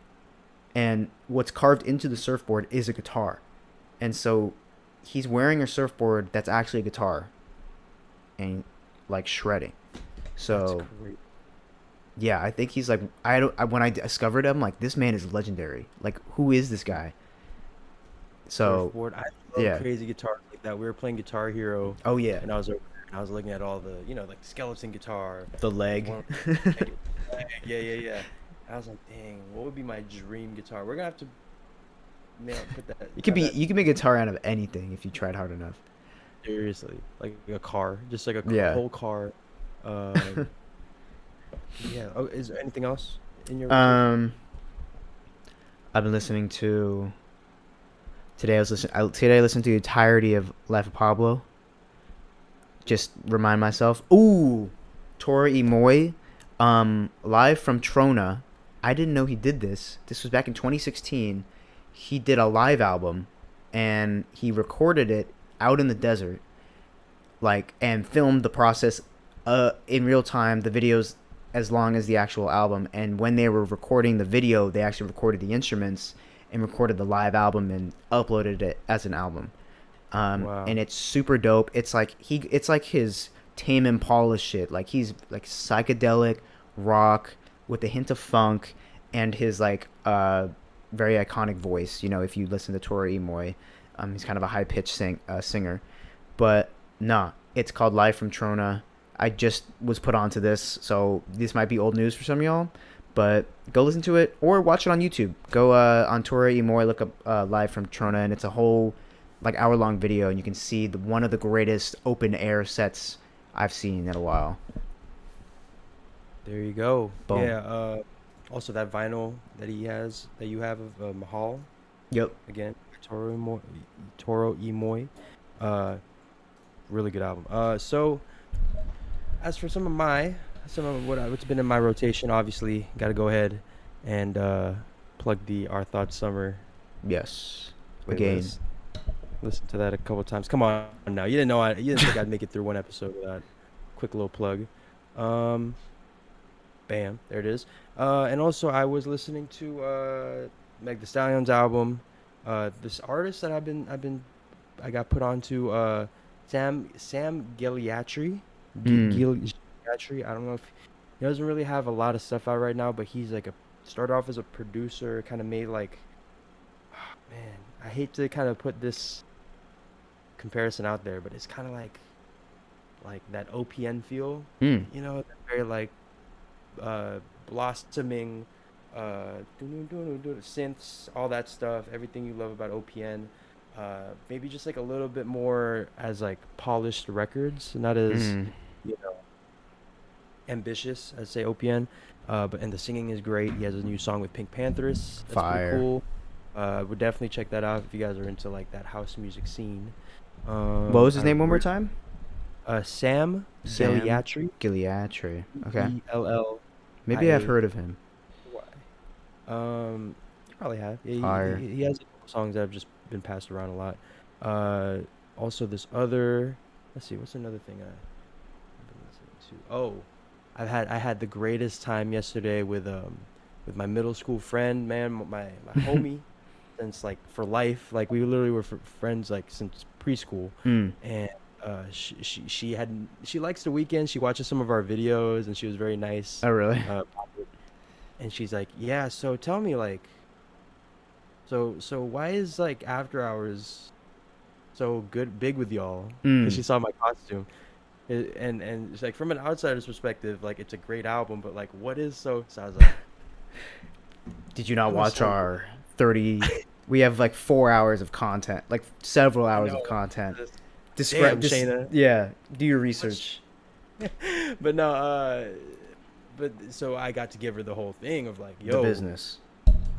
and what's carved into the surfboard is a guitar, and so he's wearing a surfboard that's actually a guitar, and like shredding. That's So great. Yeah, I think he's like I don't. When I discovered him, like this man is legendary. Like who is this guy? So Surfboard. I love yeah. crazy guitars like that. We were playing Guitar Hero, Oh yeah, and I was over there, and I was looking at all the, like skeleton guitar. the Like leg. one, yeah, yeah, yeah. And I was like, dang, what would be my dream guitar? We're gonna have to, put that, You could have be that you can make a guitar out of anything if you tried hard enough. seriously, like a car, just like a Yeah. whole car. Um, yeah. Oh, is there anything else in your rotation? um, I've been listening to today I listened to the entirety of Life of Pablo. Just remind myself. Ooh, Tora Imoy, live from Trona. I didn't know he did this. This was back in 2016. He did a live album, and he recorded it out in the desert, like, and filmed the process, in real time. The videos as long as the actual album. And when they were recording the video, they actually recorded the instruments and recorded the live album and uploaded it as an album. Wow. And it's super dope. It's like his Tame Impala shit. Like he's like psychedelic rock with a hint of funk, and his like very iconic voice. You know, if you listen to Tora Imoy, he's kind of a high pitched singer. But nah, it's called Live from Trona. I just was put onto this, so this might be old news for some of y'all. But go listen to it or watch it on YouTube. Go on Tora Imoy, look up Live from Trona, and it's a whole like hour-long video, and you can see one of the greatest open air sets I've seen in a while. There you go. Boom. Yeah. Also that vinyl that you have of Mahal. Yep. Again, Toro Imoy. Uh, really good album. So as for some of what's been in my rotation, obviously got to go ahead and plug the Our Thoughts Summer Yes. Again. playlist. Listen to that a couple times. Come on now, you didn't think I'd make it through one episode without quick little plug. Bam, there it is. And also I was listening to Meg Thee Stallion's album. This artist that I got put onto Sam Gilliatri. Mm. Gilliatri. I don't know if he doesn't really have a lot of stuff out right now, but he's like started off as a producer, kind of made like, man, I hate to kind of put this comparison out there, but it's kind of like that OPN feel, Mm. that very like blossoming synths, all that stuff, everything you love about OPN. Maybe just like a little bit more as like polished records, not as Mm. you know ambitious as say OPN. And the singing is great. He has a new song with Pink Panthers. That's Fire. pretty cool. Would definitely check that out if you guys are into like that house music scene. What was his name one more time? Sam Sam Gilliatri. Gilliatri. Okay. ELLIA. Maybe I've heard of him. You probably have. Yeah, Fire. he has a couple songs that have just been passed around a lot. Also this other. Let's see. What's another thing I've been listening to? Oh, I had the greatest time yesterday with my middle school friend, man, my homie, since like for life. Like we literally were friends like since preschool, Mm. and she likes the weekend. She watches some of our videos, and she was very nice. Oh really? And she's like, yeah. So tell me, like, so why is like After Hours so big with y'all? Because she Mm. saw my costume. And it's like from an outsider's perspective, like it's a great album, but like what is so I was like, Did you not it was watch so our 30? We have like 4 hours of content, like several I hours know. of content. Damn, Describe, Shayna. yeah. Do your research. But no, but so I got to give her the whole thing of like, The yo, business.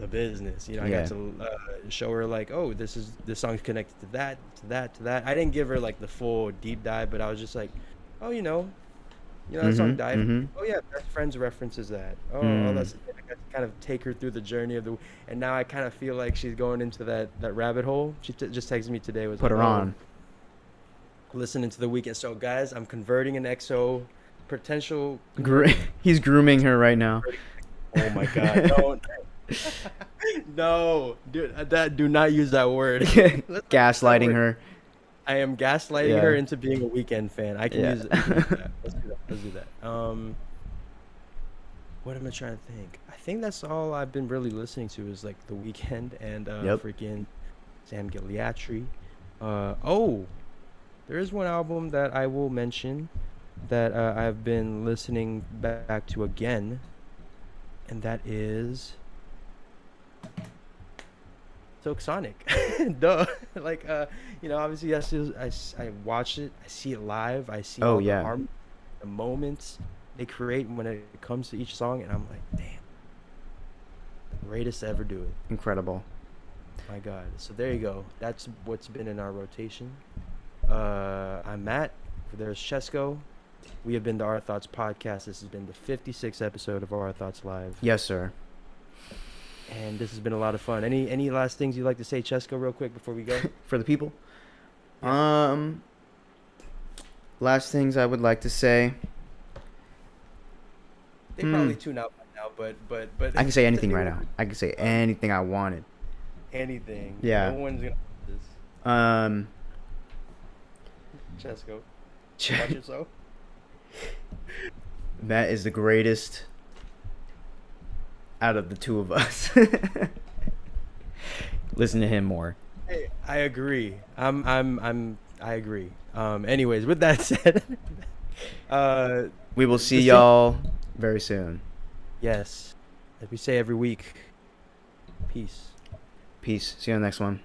the business. I Yeah. got to show her like, oh, this song's connected to that, to that, to that. I didn't give her like the full deep dive, but I was just like, oh, that song Mhm. died. Mhm. Oh yeah, Best Friends references that. Oh, Mm. that's. I got to kind of take her through the journey of and now I kind of feel like she's going into that rabbit hole. She just texted me today. Was Put like, her oh, on. listening to the weekend. So guys, I'm converting an EXO potential. He's grooming her right now. Oh my God! Don't. No, dude, do not use that word. Let's not use that Gaslighting word. her. I am gaslighting Yeah. her into being a Weekend fan. I can Yeah. use it. We can use that. Let's do that. Let's do that. what am I trying to think? I think that's all I've been really listening to is like The Weeknd and Yep. freaking Sam Gilliatry. Oh, there is one album that I will mention that I've been listening back to again, and that is Silk Sonic. Duh. Like, obviously, I watch it, I see it live, I see Oh all the yeah, harmony, the moments they create when it comes to each song, and I'm like, damn, the greatest to ever do it. incredible. My God. So there you go. That's what's been in our rotation. I'm Matt. There's Cesco. We have been the Our Thoughts podcast. This has been the 56th episode of Our Thoughts Live. Yes, sir. And this has been a lot of fun. Any last things you'd like to say, Cesco, real quick before we go? For the people. Last things I would like to say. They probably tune out by now, but I can say anything right now. I can say anything I wanted. anything. Yeah. No one's gonna do this. Cesco. Watch yourself. Matt is the greatest out of the two of us. Listen to him more. Hey, I agree. I agree. Anyways, with that said, We will see the thing- y'all very soon. yes, as we say every week, peace. Peace. See you on the next one.